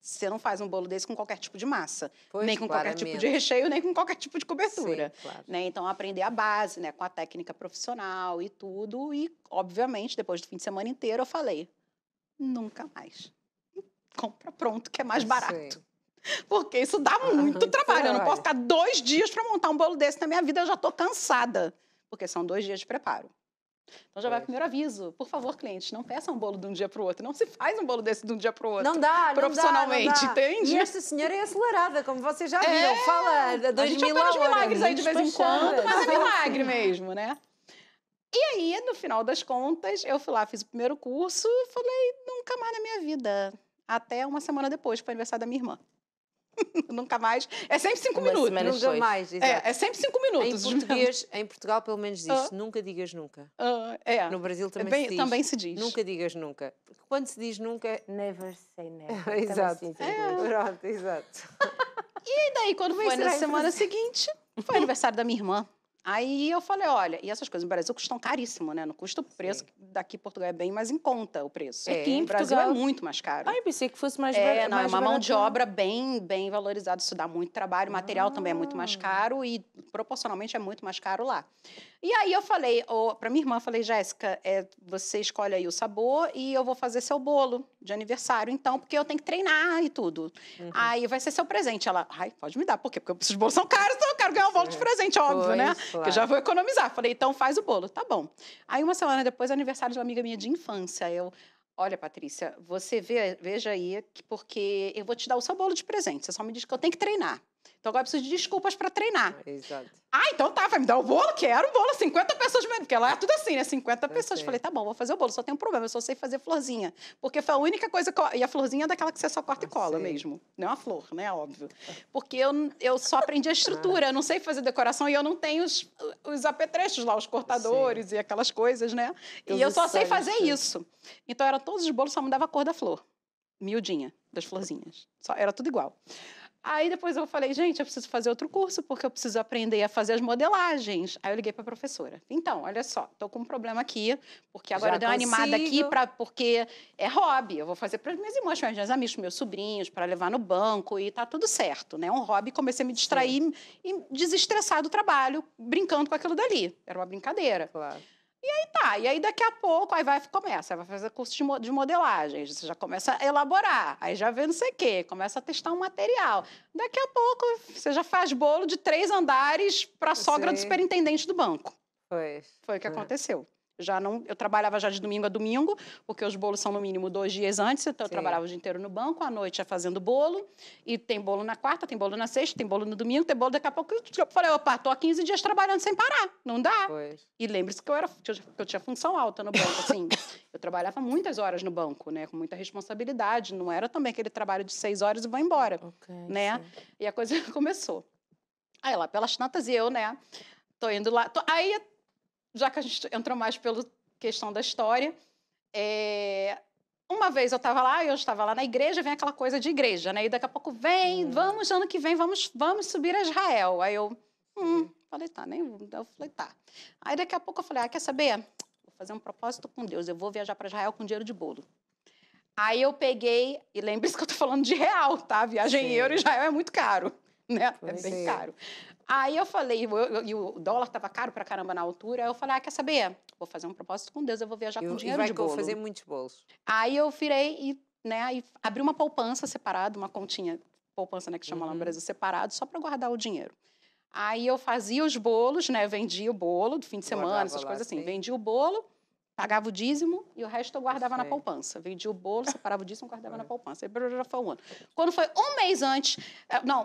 você não faz um bolo desse com qualquer tipo de massa, nem com qualquer tipo de recheio, nem com qualquer tipo de cobertura. Sim, claro. Né? Então, aprender a base, né? Com a técnica profissional e tudo. E, obviamente, depois do fim de semana inteiro, eu falei, nunca mais. Compra pronto, que é mais barato. Sim. Porque isso dá muito muito trabalho. Eu não trabalho. posso ficar 2 dias para montar um bolo desse na minha vida, eu já estou cansada. Porque são 2 dias de preparo. Então já vai o Pois. primeiro aviso. Por favor, clientes, não peçam um bolo de um dia para o outro. Não se faz um bolo desse de um dia para o outro. Não dá, profissionalmente, não dá. entende? E esta senhora é acelerada, como vocês já viram. Fala a A 2 gente mil opera os horas. milagres aí de vez em despachada. quando, mas é milagre mesmo, né? E aí, no final das contas, eu fui lá, fiz o primeiro curso e falei, nunca mais na minha vida. Até uma semana depois, que foi o aniversário da minha irmã. Nunca mais. É sempre 5 Uma minutos. semana Nunca depois. mais, exato. É sempre 5 minutos. Em português, em Portugal, pelo menos diz Ah. nunca digas nunca. É. No Brasil também Bem- se diz. também se diz. Nunca digas nunca. Porque quando se diz nunca... Never say never. Exato. Também se diz em inglês. Pronto, exato. E daí, quando Como é que foi na será em semana seguinte, foi aniversário da minha irmã. Aí eu falei, olha, e essas coisas no Brasil custam caríssimo, né? Não custa o preço, daqui em Portugal é bem mais em conta o preço. É. Aqui em Brasil Portugal- é muito mais caro. Ai, pensei que fosse mais É, barato. não, é mais uma mão de barato. obra bem valorizada. Isso dá muito trabalho. O material também é muito mais caro e proporcionalmente é muito mais caro lá. E aí eu falei para minha irmã, falei, Jéssica, você escolhe aí o sabor e eu vou fazer seu bolo de aniversário, então, porque eu tenho que treinar e tudo. Aí vai ser seu presente. Ela, ai, pode me dar, por quê? Porque os bolos são caros, então eu quero ganhar um bolo de presente, óbvio, Pois, né? claro. Que eu já vou economizar. Falei, então faz o bolo, tá bom. Aí uma semana depois, aniversário de uma amiga minha de infância, olha, Patrícia, você veja aí, porque eu vou te dar o seu bolo de presente. Você só me diz que eu tenho que treinar. Então agora eu preciso de desculpas para treinar. Exato. Ah, então tá, vai me dar o bolo? Quero um bolo, 50 pessoas, porque lá é tudo assim, né? 50 pessoas. sei. Falei, tá bom, vou fazer o bolo, só tem um problema, eu só sei fazer florzinha. Porque foi a única coisa que e a florzinha é daquela que você só corta e cola sei. mesmo. Não é uma flor, né? Óbvio. Porque eu só aprendi a estrutura, eu não sei fazer decoração e eu não tenho os apetrechos lá, os cortadores e aquelas coisas, né? E Os eu só sei acessórios, fazer tudo. isso. Então, todos os bolos só mudava a cor da flor. Miudinha, das florzinhas. Era tudo igual. Aí depois eu falei, gente, eu preciso fazer outro curso, porque eu preciso aprender a fazer as modelagens. Aí eu liguei para a professora. Então, olha só, estou com um problema aqui, porque agora Já eu dei uma animada aqui, consigo. porque é hobby. Eu vou fazer para as minhas irmãs, para os meus amigos, meus sobrinhos, para levar no banco e tá tudo certo, né? Um hobby, comecei a me distrair e desestressar do trabalho, brincando com aquilo dali. Era uma brincadeira. Claro. Tá, e aí daqui a pouco, aí vai fazer curso de modelagem, você já começa a elaborar, aí já vê não sei o quê, começa a testar um material. Daqui a pouco, você já faz bolo de 3 andares para a sogra do Sei. superintendente do banco. Pois. Foi o que aconteceu. Eu trabalhava já de domingo a domingo, porque os bolos são no mínimo 2 dias antes, então eu Sim. trabalhava o dia inteiro no banco, à noite ia fazendo bolo, e tem bolo na quarta, tem bolo na sexta, tem bolo no domingo, tem bolo daqui a pouco. Eu falei, opa, tô há 15 dias trabalhando sem parar, não dá. Pois. E lembre-se que eu tinha função alta no banco, assim. Eu trabalhava muitas horas no banco, né? Com muita responsabilidade. Não era também aquele trabalho de 6 horas e vou embora, Ok, né? sim. E a coisa começou. Aí lá, pelas tantas, eu, né? Tô indo lá. Aí, já que a gente entrou mais pela questão da história, uma vez eu estava lá na igreja, vem aquela coisa de igreja, né? E daqui a pouco vamos, ano que vem, vamos subir a Israel. Aí eu, falei, tá, eu falei, tá. Aí daqui a pouco eu falei, quer saber? Vou fazer um propósito com Deus, eu vou viajar para Israel com dinheiro de bolo. Aí eu peguei, e lembre-se que eu tô falando de real, tá? Viagem em euro, Israel é muito caro, né? Pois É bem é. caro. Aí eu falei, e o dólar estava caro pra caramba na altura, aí eu falei, quer saber? Vou fazer um propósito com Deus, eu vou viajar com E dinheiro vai de bolo. fazer muitos bolos. Aí eu virei e abri uma poupança separada, uma continha, poupança, né, que chama lá no Brasil, separado, só para guardar o dinheiro. Aí eu fazia os bolos, né, vendia o bolo do fim de semana, Guardava essas lá, coisas assim. sim. Vendia o bolo, pagava o dízimo e o resto eu guardava na Sei. poupança. Vendia o bolo, separava o dízimo, guardava na poupança. Aí já foi um ano. Quando foi um mês antes,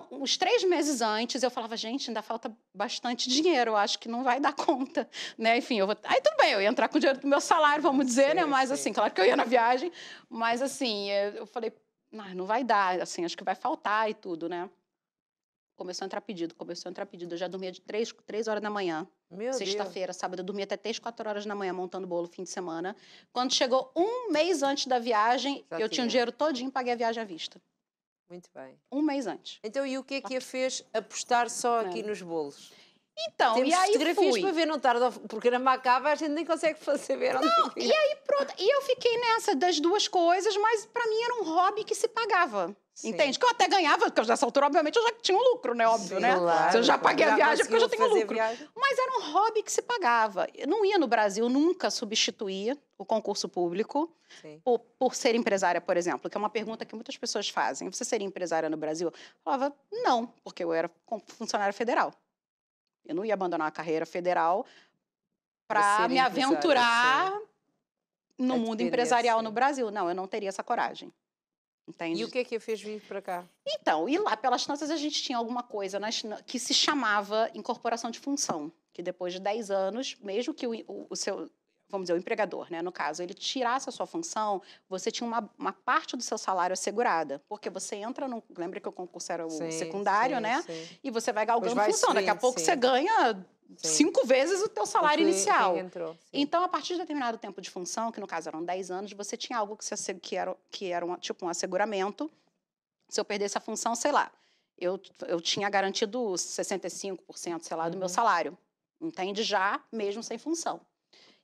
uns 3 meses antes, eu falava, gente, ainda falta bastante dinheiro, eu acho que não vai dar conta, né? Enfim, aí tudo bem, eu ia entrar com o dinheiro do meu salário, vamos dizer, né? Sim, Mas sim. assim, claro que eu ia na viagem, mas assim, eu falei, não vai dar, assim, acho que vai faltar e tudo, né? Começou a entrar pedido. Eu já dormia de 3 horas da manhã. Meu Deus. Sexta-feira, sábado, eu dormia até 3, 4 horas da manhã montando bolo fim de semana. Quando chegou um mês antes da viagem, Já eu tinha tinha. o dinheiro todinho e paguei a viagem à vista. Muito bem. Um mês antes. Então, e o que é que a fez apostar só aqui nos bolos? Então, Temos e aí fotografias fui. para ver, não tarda, porque na Macaba a gente nem consegue saber onde E aí, pronto. E eu fiquei nessa das duas coisas, mas para mim era um hobby que se pagava. Sim. Entende? Que eu até ganhava, porque nessa altura, obviamente, eu já tinha um lucro, né? Óbvio, Sim, né? claro. Se eu já paguei a viagem, é porque eu já conseguiu tenho fazer lucro. viagem. Mas era um hobby que se pagava. Eu não ia no Brasil, nunca substituía o concurso público Sim. por ser empresária, por exemplo, que é uma pergunta que muitas pessoas fazem. Você seria empresária no Brasil? Eu falava, não, porque eu era funcionária federal. Eu não ia abandonar a carreira federal Para para ser me empresária, aventurar sim. no A mundo depender, empresarial sim. no Brasil. Não, eu não teria essa coragem. Entende? E o que a fez vir para cá? Então, e lá pelas tantas a gente tinha alguma coisa que se chamava incorporação de função, que depois de 10 anos, mesmo que o seu, vamos dizer, o empregador, né, no caso, ele tirasse a sua função, você tinha uma parte do seu salário assegurada, porque você entra, lembra que o concurso era o Sim, secundário, sim, né, sim. e você vai galgando vai função, daqui a subindo, pouco sim. você ganha Sim. 5 vezes o teu salário O que inicial. entrou, sim. Então, a partir de determinado tempo de função, que no caso eram 10 anos, você tinha algo que era tipo um asseguramento. Se eu perdesse a função, sei lá, eu tinha garantido 65%, sei lá, do meu salário. Entende? Já, mesmo sem função.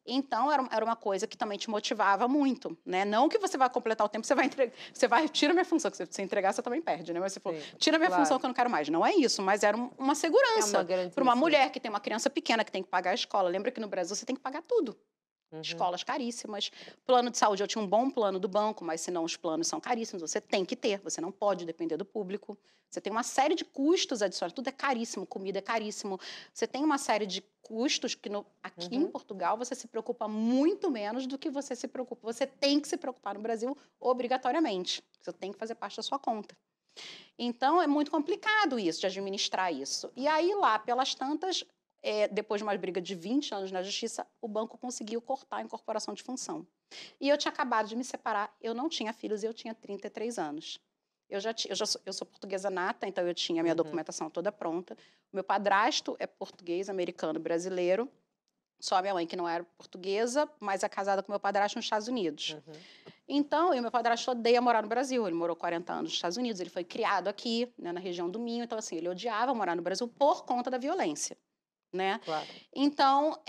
Então, era uma coisa que também te motivava muito, né? Não que você vai completar o tempo, você vai entregar, tira minha função, que se você entregar, você também perde, né? Mas você falou, Sim, tira minha claro. função que eu não quero mais. Não é isso, mas era uma segurança. É uma garantia, Para uma sim. mulher que tem uma criança pequena, que tem que pagar a escola. Lembra que no Brasil você tem que pagar tudo. Escolas caríssimas. Plano de saúde, eu tinha um bom plano do banco, mas senão os planos são caríssimos. Você tem que ter, você não pode depender do público. Você tem uma série de custos adicionais. Tudo é caríssimo, comida é caríssimo. Você tem uma série de custos que aqui em Portugal você se preocupa muito menos do que você se preocupa. Você tem que se preocupar no Brasil obrigatoriamente. Você tem que fazer parte da sua conta. Então, é muito complicado isso, de administrar isso. E aí, lá, pelas tantas, depois de uma briga de 20 anos na justiça, o banco conseguiu cortar a incorporação de função. E eu tinha acabado de me separar, eu não tinha filhos e eu tinha 33 anos. Eu sou portuguesa nata, então eu tinha a minha documentação toda pronta. O meu padrasto é português, americano, brasileiro. Só a minha mãe, que não era portuguesa, mas é casada com meu padrasto nos Estados Unidos. Então, meu padrasto odeia morar no Brasil. Ele morou 40 anos nos Estados Unidos, ele foi criado aqui, né, na região do Minho. Então, assim, ele odiava morar no Brasil por conta da violência, né? Claro. Então,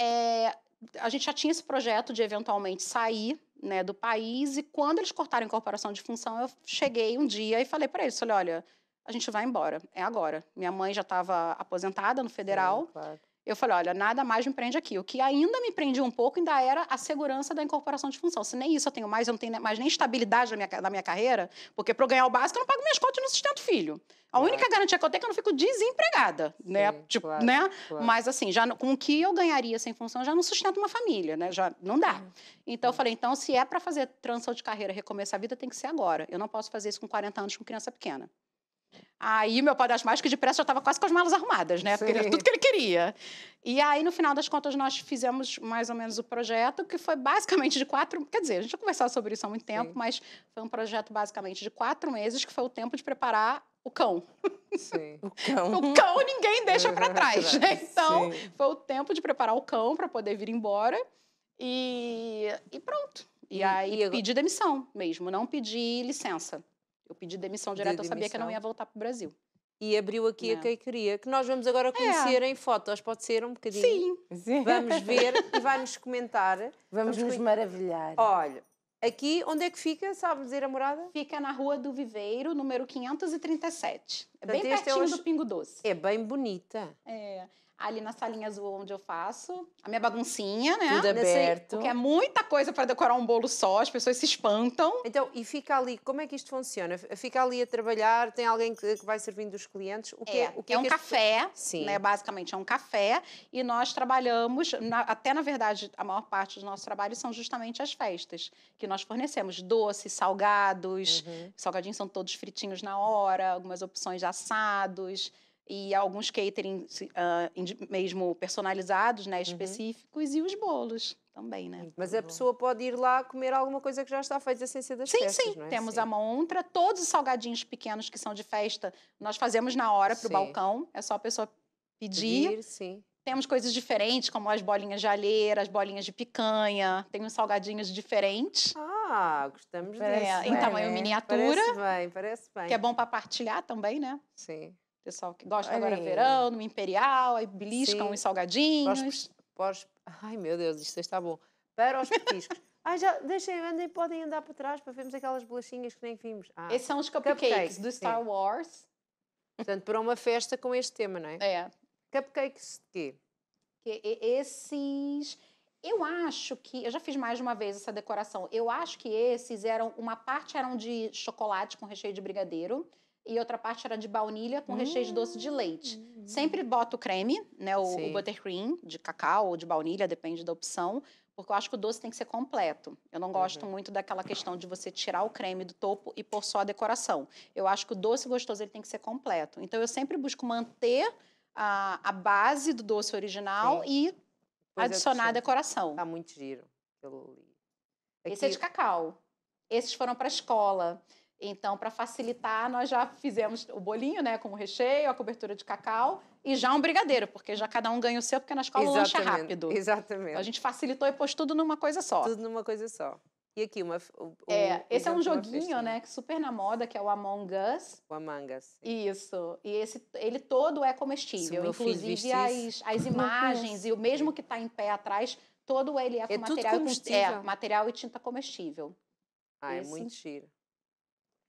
a gente já tinha esse projeto de eventualmente sair, né, do país. E quando eles cortaram a incorporação de função, eu cheguei um dia e falei para eles, falei, olha, a gente vai embora, é agora. Minha mãe já estava aposentada no federal. Sim, claro. Eu falei, olha, nada mais me prende aqui. O que ainda me prendia um pouco ainda era a segurança da incorporação de função. Se nem isso eu tenho mais, eu não tenho mais nem estabilidade na minha carreira, porque para eu ganhar o básico eu não pago minhas contas e não sustento filho. A única garantia que eu tenho é que eu não fico desempregada, né? Sim, Tipo, claro, né? claro. Mas assim, já com o que eu ganharia sem função, já não sustento uma família, né? Já não dá. Então eu falei, então se é para fazer transição de carreira, recomeçar a vida, tem que ser agora. Eu não posso fazer isso com 40 anos com criança pequena. Aí meu padrasto, mais que depressa, já estava quase com as malas arrumadas, né? Porque ele era tudo que ele queria. E aí, no final das contas, nós fizemos mais ou menos o projeto, que foi basicamente de 4... Quer dizer, a gente já conversava sobre isso há muito tempo, mas foi um projeto basicamente de 4 meses, que foi o tempo de preparar o cão. Sim. O cão. O cão ninguém deixa para trás, né? Então, Sim. foi o tempo de preparar o cão para poder vir embora e pronto. E aí, agora... pedi demissão mesmo, não pedi licença. Eu pedi demissão direta, eu sabia que eu não ia voltar para o Brasil. E abriu aqui a Quem Queria, que nós vamos agora conhecer em fotos, pode ser um bocadinho? Sim. Sim. Vamos ver e vai-nos comentar. Vamos nos maravilhar. Olha, aqui, onde é que fica? Sabe dizer a morada? Fica na Rua do Viveiro, número 537. É bem Portanto, este é pertinho do Pingo Doce. É bem bonita. É. Ali na salinha azul onde eu faço a minha baguncinha, né? Tudo aberto. Porque é muita coisa para decorar um bolo só, as pessoas se espantam. Então, e fica ali, como é que isto funciona? Fica ali a trabalhar, tem alguém que vai servindo os clientes? O que É um que café, Sim. né? Basicamente é um café, e nós trabalhamos, até na verdade, a maior parte dos nossos trabalhos são justamente as festas, que nós fornecemos doces, salgados, salgadinhos são todos fritinhos na hora, algumas opções de assados, e alguns catering mesmo personalizados, né, específicos, e os bolos também, né? Mas a pessoa pode ir lá comer alguma coisa que já está feita sem ser das Sim, festas, sim. não é? Temos Sim. a montra, todos os salgadinhos pequenos que são de festa, nós fazemos na hora para o Sim. balcão, é só a pessoa pedir. Sim. Temos coisas diferentes, como as bolinhas de alheira, as bolinhas de picanha, tem uns salgadinhos diferentes. Gostamos Parece disso. Em tamanho miniatura. Parece bem. Que é bom para partilhar também, né? Sim. Pessoal que gosta Olha agora aí. verão, no Imperial, aí beliscam Sim. os salgadinhos. Ai, meu Deus, isto está bom. Para os petiscos. Podem andar para trás para vermos aquelas bolachinhas que nem vimos. Esses são os cupcakes do Star sim. Wars. Portanto, para uma festa com este tema, não é? É. Cupcakes de quê? Esses... Eu acho que... Eu já fiz mais de uma vez essa decoração. Eu acho que esses eram... Uma parte eram de chocolate com recheio de brigadeiro e outra parte era de baunilha com recheio de doce de leite. Sempre boto o creme, né? O Sim. buttercream de cacau ou de baunilha, depende da opção. Porque eu acho que o doce tem que ser completo. Eu não gosto muito daquela questão de você tirar o creme do topo e pôr só a decoração. Eu acho que o doce gostoso ele tem que ser completo. Então, eu sempre busco manter a base do doce original e Depois adicionar a acrescenta. decoração. Está muito giro. Esse é de cacau. Esses foram para a escola. Então, para facilitar, nós já fizemos o bolinho, né, como recheio, a cobertura de cacau e já um brigadeiro, porque já cada um ganha o seu, porque na escola o lanche é rápido. Exatamente. Então, a gente facilitou e pôs tudo numa coisa só. Tudo numa coisa só. E aqui esse é um joguinho, né, que super na moda, que é o Among Us. O Among Us. Isso. E ele todo é comestível. Inclusive as imagens e o mesmo que está em pé atrás, todo ele é com material, material e tinta comestível. É muito giro.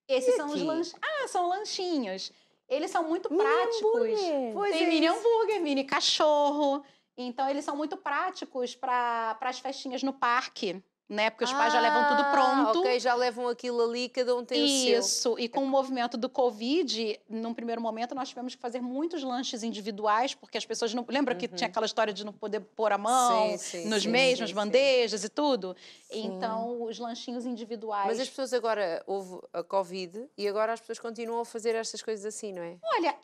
Esses são os lanches. São lanchinhos. Eles são muito práticos. Tem mini hambúrguer, mini cachorro. Então, eles são muito práticos para as festinhas no parque. Né? Porque os pais já levam tudo pronto. Ok, já levam aquilo ali, cada um tem o seu. Isso, e com o movimento do Covid, num primeiro momento, nós tivemos que fazer muitos lanches individuais, porque as pessoas não... Lembra que tinha aquela história de não poder pôr a mão nos meios, nas bandejas e tudo? Sim. Então, os lanchinhos individuais... Mas as pessoas agora... Houve a Covid e agora as pessoas continuam a fazer estas coisas assim, não é? Olha,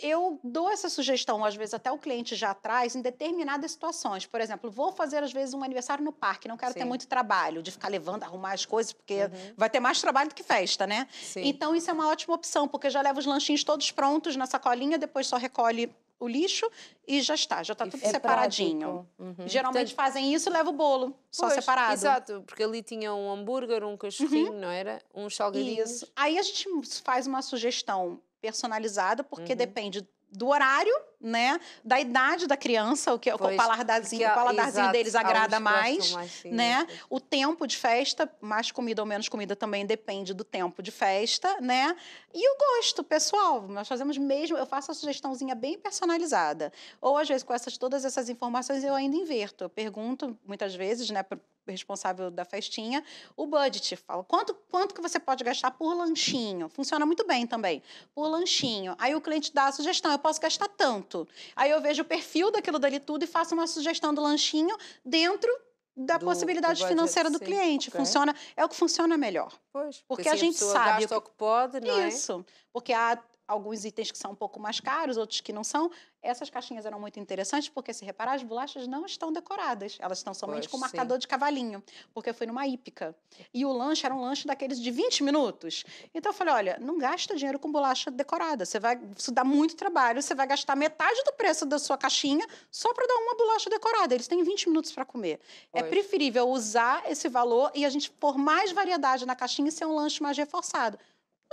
eu dou essa sugestão, às vezes até o cliente já traz, em determinadas situações. Por exemplo, vou fazer, às vezes, um aniversário no parque, não quero ter muito trabalho de ficar levando, arrumar as coisas, porque vai ter mais trabalho do que festa, né? Sim. Então, isso é uma ótima opção, porque já leva os lanchinhos todos prontos na sacolinha, depois só recolhe o lixo e já está tudo separadinho. Geralmente fazem isso e levam o bolo, só separado. Exato, porque ali tinha um hambúrguer, um cachorrinho, não era? Uns salgadinhos. Isso. Aí a gente faz uma sugestão personalizada, porque depende do horário, né? Da idade da criança, o palardarzinho deles agrada mais, né? O tempo de festa, mais comida ou menos comida também depende do tempo de festa, né? E o gosto pessoal, nós fazemos mesmo, eu faço a sugestãozinha bem personalizada. Ou às vezes com todas essas informações eu ainda inverto, eu pergunto muitas vezes, né, pro responsável da festinha, o budget, fala, quanto que você pode gastar por lanchinho? Funciona muito bem também, por lanchinho. Aí o cliente dá a sugestão, eu posso gastar tanto. Aí eu vejo o perfil daquilo dali tudo e faço uma sugestão do lanchinho dentro da possibilidade financeira do cliente. Funciona, é o que funciona melhor. Pois, porque a gente sabe gasta o que pode, não é? Isso, porque há alguns itens que são um pouco mais caros, outros que não são. Essas caixinhas eram muito interessantes, porque, se reparar, as bolachas não estão decoradas. Elas estão somente com marcador de cavalinho, porque foi numa hípica. E o lanche era um lanche daqueles de 20 minutos. Então, eu falei, olha, não gasta dinheiro com bolacha decorada. Isso dá muito trabalho, você vai gastar metade do preço da sua caixinha só para dar uma bolacha decorada. Eles têm 20 minutos para comer. É preferível usar esse valor e a gente pôr mais variedade na caixinha e ser um lanche mais reforçado.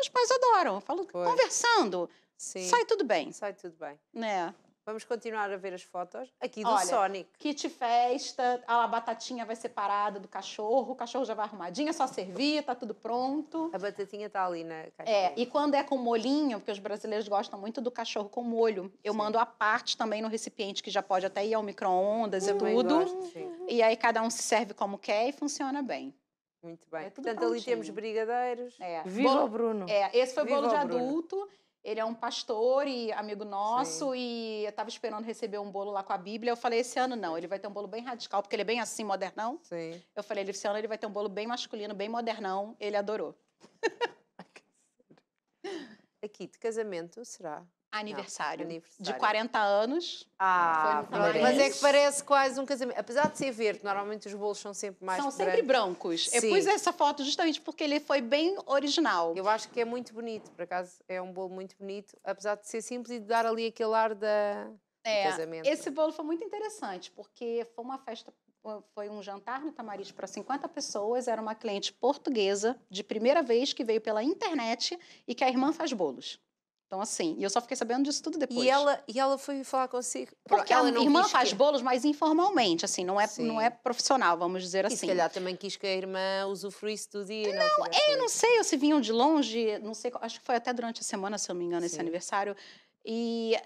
Os pais adoram. Eu falo, conversando, sai tudo bem. Sai tudo bem. Né? Vamos continuar a ver as fotos aqui do Sonic. Kit festa, a batatinha vai separada do cachorro, o cachorro já vai arrumadinho, é só servir, tá tudo pronto. A batatinha está ali na caixa. E quando é com molhinho, porque os brasileiros gostam muito do cachorro com molho, eu mando a parte também no recipiente, que já pode até ir ao micro-ondas e tudo. E aí cada um se serve como quer e funciona bem. Muito bem. Portanto, ali temos brigadeiros. Viva o Bruno! Esse foi o bolo de adulto. Ele é um pastor e amigo nosso. E eu estava esperando receber um bolo lá com a Bíblia. Eu falei, esse ano não. Ele vai ter um bolo bem radical, porque ele é bem assim, modernão. Eu falei, esse ano ele vai ter um bolo bem masculino, bem modernão. Ele adorou. Aqui, de casamento, será? Aniversário. De 40 anos. Mas é que parece quase um casamento. Apesar de ser verde, normalmente os bolos são sempre mais brancos. São sempre brancos. Eu pus essa foto justamente porque ele foi bem original. Eu acho que é muito bonito. Por acaso, é um bolo muito bonito. Apesar de ser simples e de dar ali aquele ar do casamento. Esse bolo foi muito interessante, porque foi uma festa... Foi um jantar no Tamariz para 50 pessoas. Era uma cliente portuguesa, de primeira vez, que veio pela internet e que a irmã faz bolos. Então, assim, e eu só fiquei sabendo disso tudo depois. E ela foi falar consigo? Porque ela a não irmã quis faz que... bolos, mas informalmente, assim, não Sim. é profissional, vamos dizer E assim. se calhar também quis que a irmã usufruísse do dia e não tivesse Eu não sei, ou se vinham de longe, não sei, acho que foi até durante a semana, se eu não me engano, esse Sim. aniversário. E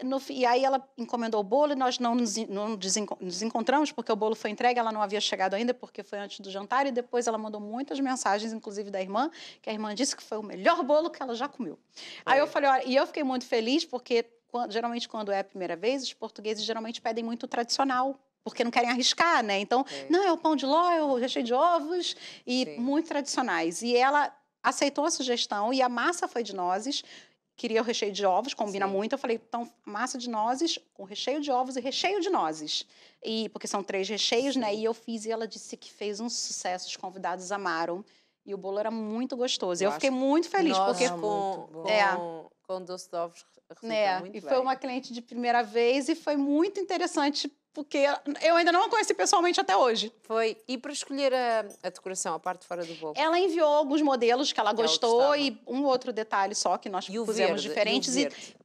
aí ela encomendou o bolo e nós não nos encontramos, porque o bolo foi entregue, ela não havia chegado ainda, porque foi antes do jantar, e depois ela mandou muitas mensagens, inclusive da irmã, que a irmã disse que foi o melhor bolo que ela já comeu. Aí eu falei, olha, e eu fiquei muito feliz, porque geralmente quando é a primeira vez, os portugueses geralmente pedem muito tradicional, porque não querem arriscar, né? Então, não, é o pão de ló, é o recheio de ovos, e Sim. muito tradicionais. E ela aceitou a sugestão, e a massa foi de nozes, queria o recheio de ovos, combina Sim. muito. Eu falei, então, massa de nozes com recheio de ovos e recheio de nozes. Porque são 3 recheios, Sim. né? E eu fiz e ela disse que fez um sucesso, os convidados amaram. E o bolo era muito gostoso. Eu fiquei muito feliz, porque... com doce de ovos resulta né? muito E bem. foi uma cliente de primeira vez e foi muito interessante, porque eu ainda não a conheci pessoalmente até hoje. Foi. E para escolher a decoração, a parte de fora do bolo? Ela enviou alguns modelos que ela gostou gostava. e um outro detalhe só que nós E o pusemos verde? diferentes. E o verde?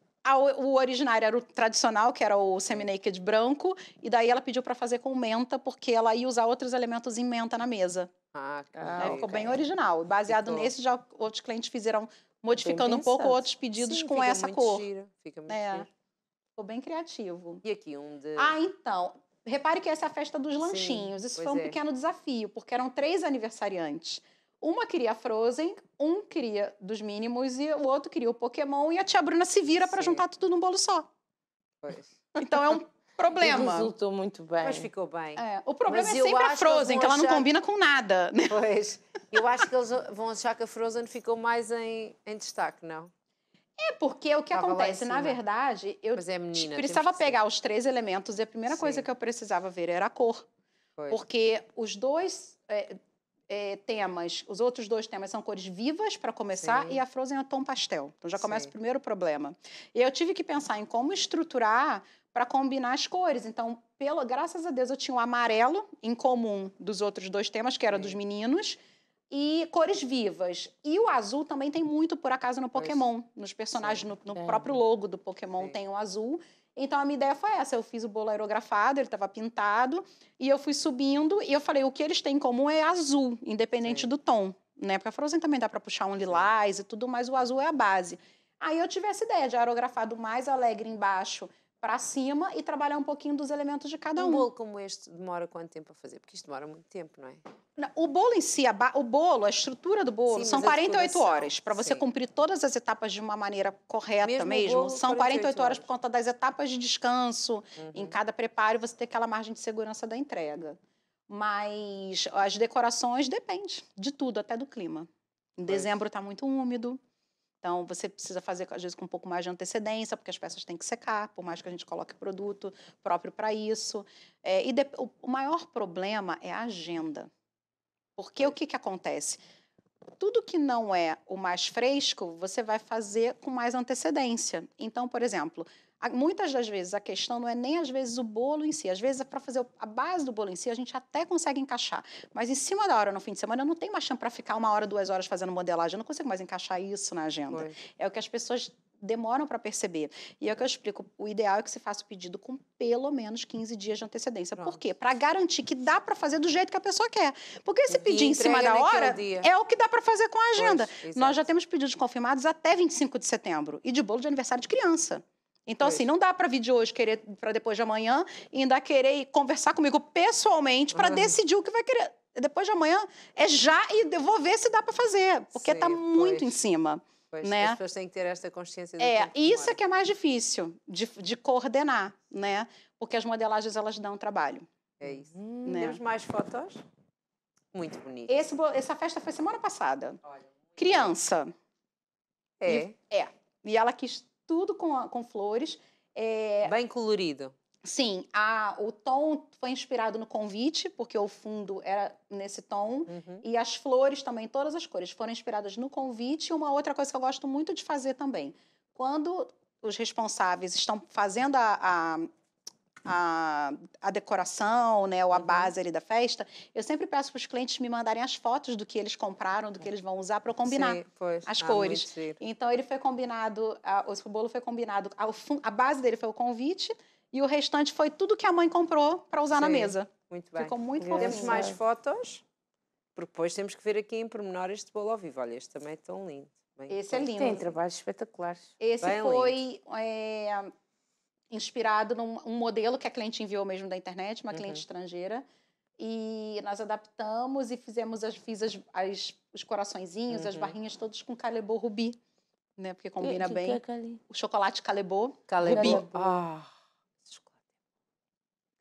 O originário era o tradicional, que era o semi-naked branco, e daí ela pediu para fazer com menta, porque ela ia usar outros elementos em menta na mesa. Aí ficou bem original. Baseado nesse, já outros clientes fizeram, modificando um pouco outros pedidos. Sim, com fica essa muito cor. Giro. Fica muito giro. Ficou bem criativo. E aqui um de... Então, repare que essa é a festa dos lanchinhos. Isso foi um pequeno desafio, porque eram 3 aniversariantes. Uma queria a Frozen, um queria dos Mínimos e o outro queria o Pokémon, e a tia Bruna se vira para juntar tudo num bolo só. Pois. Então é um problema. Resultou muito bem. Mas ficou bem. O problema Mas é eu sempre a acho que eles Frozen, vão que ela não achar- combina com nada. Né? Pois. Eu acho que eles vão achar que a Frozen ficou mais em destaque, não? Porque o que Tava lá em acontece, na cima. verdade, eu Mas é menina, precisava temos que pegar os 3 elementos e a primeira coisa Sim. que eu precisava ver era a cor. Pois. Porque os dois temas, os outros 2 temas são cores vivas para começar, Sim. e a Frozen é tom pastel. Então já começa Sim. o primeiro problema. E eu tive que pensar em como estruturar para combinar as cores. Então, graças a Deus, eu tinha o amarelo em comum dos outros 2 temas, que era dos meninos, e cores vivas. E o azul também tem muito, por acaso, no Pokémon. Nos personagens, no próprio logo do Pokémon tem o azul. Então, a minha ideia foi essa. Eu fiz o bolo aerografado, ele estava pintado, e eu fui subindo, e eu falei, o que eles têm em comum é azul, independente do tom. Né? Porque a Frozen também dá para puxar um lilás e tudo, mas o azul é a base. Aí eu tive essa ideia de aerografado mais alegre embaixo para cima e trabalhar um pouquinho dos elementos de cada um. Um bolo como este demora quanto tempo a fazer? Porque isto demora muito tempo, não é? O bolo em si, a estrutura do bolo, Sim, são mas a 48 decoração, horas. Para você sim. cumprir todas as etapas de uma maneira correta Mesmo o mesmo, bolo, são 48 horas por 48 conta das etapas de descanso. Em cada preparo, você tem aquela margem de segurança da entrega. Mas as decorações depende de tudo, até do clima. Em dezembro está muito úmido. Então, você precisa fazer, às vezes, com um pouco mais de antecedência, porque as peças têm que secar, por mais que a gente coloque produto próprio para isso. O maior problema é a agenda. Porque o que acontece? Tudo que não é o mais fresco, você vai fazer com mais antecedência. Então, por exemplo, muitas das vezes a questão não é nem às vezes o bolo em si. Às vezes, para fazer a base do bolo em si, a gente até consegue encaixar. Mas em cima da hora, no fim de semana, eu não tenho mais chance para ficar 1 hora, 2 horas fazendo modelagem. Eu não consigo mais encaixar isso na agenda. Pois. É o que as pessoas demoram para perceber. E é o que eu explico. O ideal é que você faça o pedido com pelo menos 15 dias de antecedência. Pronto. Por quê? Para garantir que dá para fazer do jeito que a pessoa quer. Porque se E pedir em cima entrega da naquele hora, dia. é o que dá para fazer com a agenda. Pois, Nós exato. já temos pedidos confirmados até 25 de setembro. E de bolo de aniversário de criança. Então, Pois. assim, não dá para vir de hoje querer para depois de amanhã e ainda querer conversar comigo pessoalmente para decidir o que vai querer. Depois de amanhã é já e eu vou ver se dá para fazer. Porque está Sim, muito pois. em cima. Pois, Né? as pessoas têm que ter esta consciência do tempo que Isso é demora. que é mais difícil de coordenar, né? Porque as modelagens, elas dão trabalho. É isso. Né? Temos mais fotos? Muito bonito. Essa festa foi semana passada. Criança. É, E ela quis tudo com flores. bem colorido. Sim, o tom foi inspirado no convite, porque o fundo era nesse tom. E as flores também, todas as cores, foram inspiradas no convite. E uma outra coisa que eu gosto muito de fazer também. Quando os responsáveis estão fazendo a decoração, né, ou a base ali da festa, eu sempre peço para os clientes me mandarem as fotos do que eles compraram, do que eles vão usar para eu combinar Sim, pois. as Ah, cores. muito giro. Então ele foi combinado, o bolo foi combinado, a base dele foi o convite e o restante foi tudo que a mãe comprou para usar na Sim, mesa. Muito bem. Ficou muito Engraçado. Temos fofinho. mais fotos? Porque depois temos que ver aqui em pormenor este bolo ao vivo. Olha, este também é tão lindo. Bem Esse é feito. lindo. Tem trabalhos espetaculares. Esse Bem foi inspirado num um modelo que a cliente enviou mesmo da internet, uma cliente estrangeira. E nós adaptamos e fiz os coraçõezinhos, as barrinhas todos com Calebo Rubi, né? Porque combina Que bem. é que ali? O chocolate Calebo Calebo. Rubi. Ah, esse chocolate.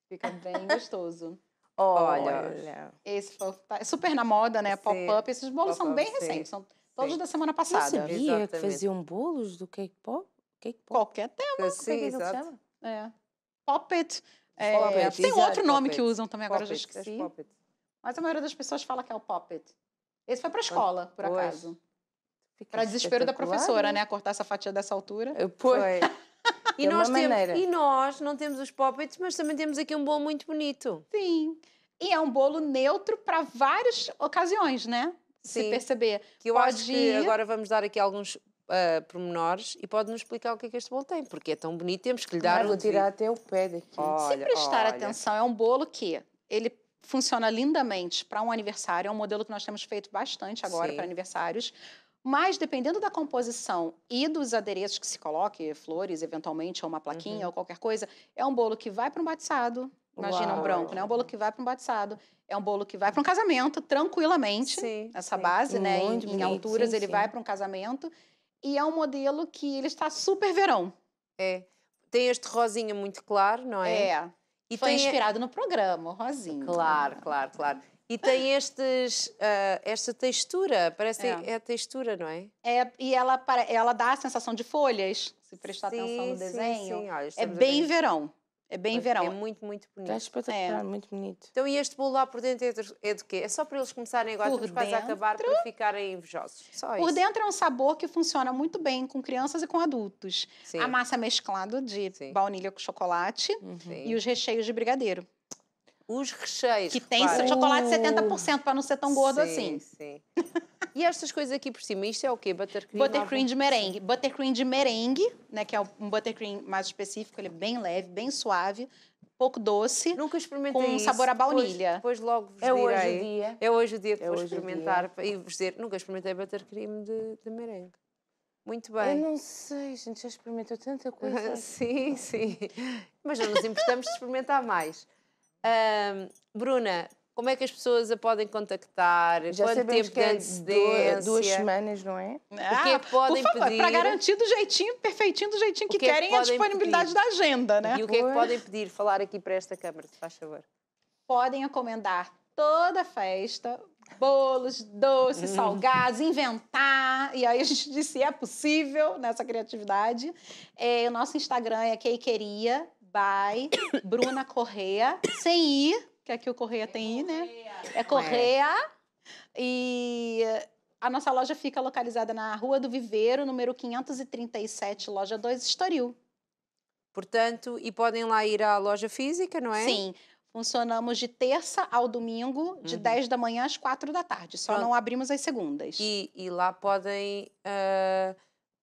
Fica bem gostoso. Olha. Esse foi, tá super na moda, né? Sim. Pop-up. Esses bolos são Pop-up, bem sim. recentes, são todos Sim. da semana Eu passada. sabia que Exatamente. faziam bolos do cake pop. Cake pop. Qualquer tema. Que, Como é sim, que ele exato. chama? É. Pop-it. Pop-it, Tem exato, outro nome que pop-it. usam também, agora eu já Pop-it, esqueci. pop-it. Mas a maioria das pessoas fala que é o Pop-it. Esse foi para a escola, por Pois. acaso. Fica Para desespero da espetacular, professora, né? Cortar essa fatia dessa altura. Pois. Foi. E É uma nós, maneira. e nós não temos os pop-its, mas também temos aqui um bolo muito bonito. Sim. E é um bolo neutro para várias ocasiões, né? Se Sim. perceber. Que eu Pode acho que ir- agora vamos dar aqui alguns pormenores e pode-nos explicar o que é que este bolo tem, porque é tão bonito, temos que lhe dar Ai, vou o devido. tirar até o pé daqui. Se Olha, prestar olha. atenção, é um bolo que ele funciona lindamente para um aniversário. É um modelo que nós temos feito bastante agora Sim. para aniversários. Mas, dependendo da composição e dos adereços que se coloque, flores, eventualmente, ou uma plaquinha, ou qualquer coisa, é um bolo que vai para um batizado. Imagina um Uau. branco, né? É um bolo que vai para um batizado. É um bolo que vai para um casamento, tranquilamente. Sim, Essa sim. base, né? Muito Em bonito, alturas, sim, ele sim. vai para um casamento. E é um modelo que ele está super verão. É. Tem este rosinha muito claro, não é? É. E Foi tem inspirado no programa, o Rosinho. Claro, claro, claro. E tem esta textura, parece É. é a textura, não é? E ela dá a sensação de folhas, se prestar atenção no desenho. Sim. Olha, É estamos a bem ver. verão. É bem verão. É muito, muito Está bonito. espetacular, muito bonito. Então, e este bolo lá por dentro é de quê? É só para eles começarem agora, Por estamos quase a acabar, para ficarem invejosos. Só Por isso. dentro é um sabor que funciona muito bem com crianças e com adultos. Sim. A massa mesclada de Sim. baunilha com chocolate Sim. e os recheios de brigadeiro. Os recheios. Que tem reparem. chocolate 70% para não ser tão gordo Sim, assim. Sim. E estas coisas aqui por cima, isto é o quê? Buttercream? Buttercream de merengue. Buttercream de merengue, né, que é um buttercream mais específico, ele é bem leve, bem suave, pouco doce. Nunca experimentei Com isso. sabor à baunilha. Depois logo vos É hoje direi. o dia. É hoje o dia que É vou hoje o experimentar e vos dizer, nunca experimentei buttercream de merengue. Muito Eu bem. não sei, gente, já experimentou tanta coisa. Sim. Mas não nos importamos de experimentar mais. Bruna, como é que as pessoas a podem contactar? Já Quanto sabemos tempo que de é antecedência? 2 semanas, não é? O que é que podem por favor, pedir? para garantir do jeitinho, perfeitinho, do jeitinho que que é que querem a podem disponibilidade pedir? da agenda, né? E o que é que Pois. podem pedir? Falar aqui para esta câmara, se faz favor. Podem encomendar toda a festa, bolos, doces, salgados, inventar. E aí a gente disse se é possível nessa criatividade. O nosso Instagram é Quequeria by Bruna Correa, sem I, que aqui o Correia tem I, né? É Correa. E a nossa loja fica localizada na Rua do Viveiro, número 537, loja 2, Estoril. Portanto, e podem lá ir à loja física, não é? Sim. Funcionamos de terça ao domingo, de 10 da manhã às 4 da tarde. Só Pronto. não abrimos às segundas. E lá podem,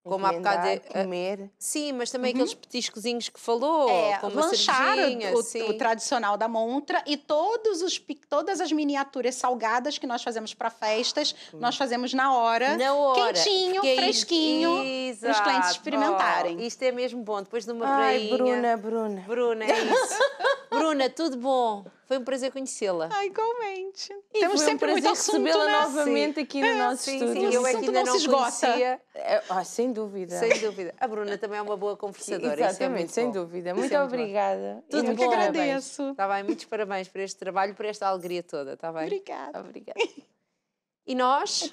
como há bocado... Encomendar, comer. sim, mas também aqueles petiscozinhos que falou, como uma lanchar cervejinha, o sim. tradicional da montra e todas as miniaturas salgadas que nós fazemos para festas, nós fazemos na hora. Na hora. Quentinho, porque é fresquinho, para os clientes Exato. experimentarem. Oh, isto é mesmo bom. Depois de uma Ai, prainha... Bruna. Bruna, é isso. Bruna, tudo bom? Foi um prazer conhecê-la. Ah, igualmente. E Temos foi um sempre prazer muito assunto, recebê-la né? novamente aqui no nosso estúdio. Eu é que assunto ainda não se esgota. conhecia. Sem dúvida. Sem dúvida. A Bruna também é uma boa conversadora. Isso é Exatamente, muito sem bom. dúvida. Isso Muito é muito bom. obrigada. Tudo E muitos bom. parabéns. Agradeço. Está bem? Muitos parabéns por este trabalho, por esta alegria toda, está bem? Obrigada. Obrigada. E nós?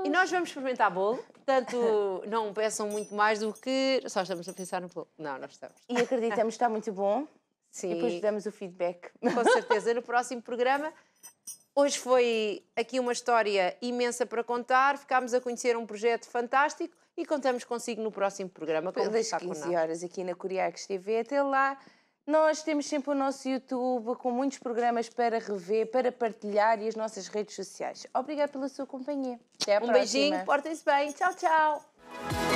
E nós vamos experimentar bolo. Portanto, não peçam muito mais do que... Só estamos a pensar no bolo. Não, nós estamos. E acreditamos que está muito bom. Sim. E depois damos o feedback. Com certeza, no próximo programa. Hoje foi aqui uma história imensa para contar. Ficámos a conhecer um projeto fantástico e contamos consigo no próximo programa. Como Das está 15 connosco. horas aqui na Curiaques TV. Até lá, Nós temos sempre o nosso YouTube com muitos programas para rever, para partilhar e as nossas redes sociais. Obrigada pela sua companhia. Até à próxima. Beijinho, portem-se bem. Tchau, tchau.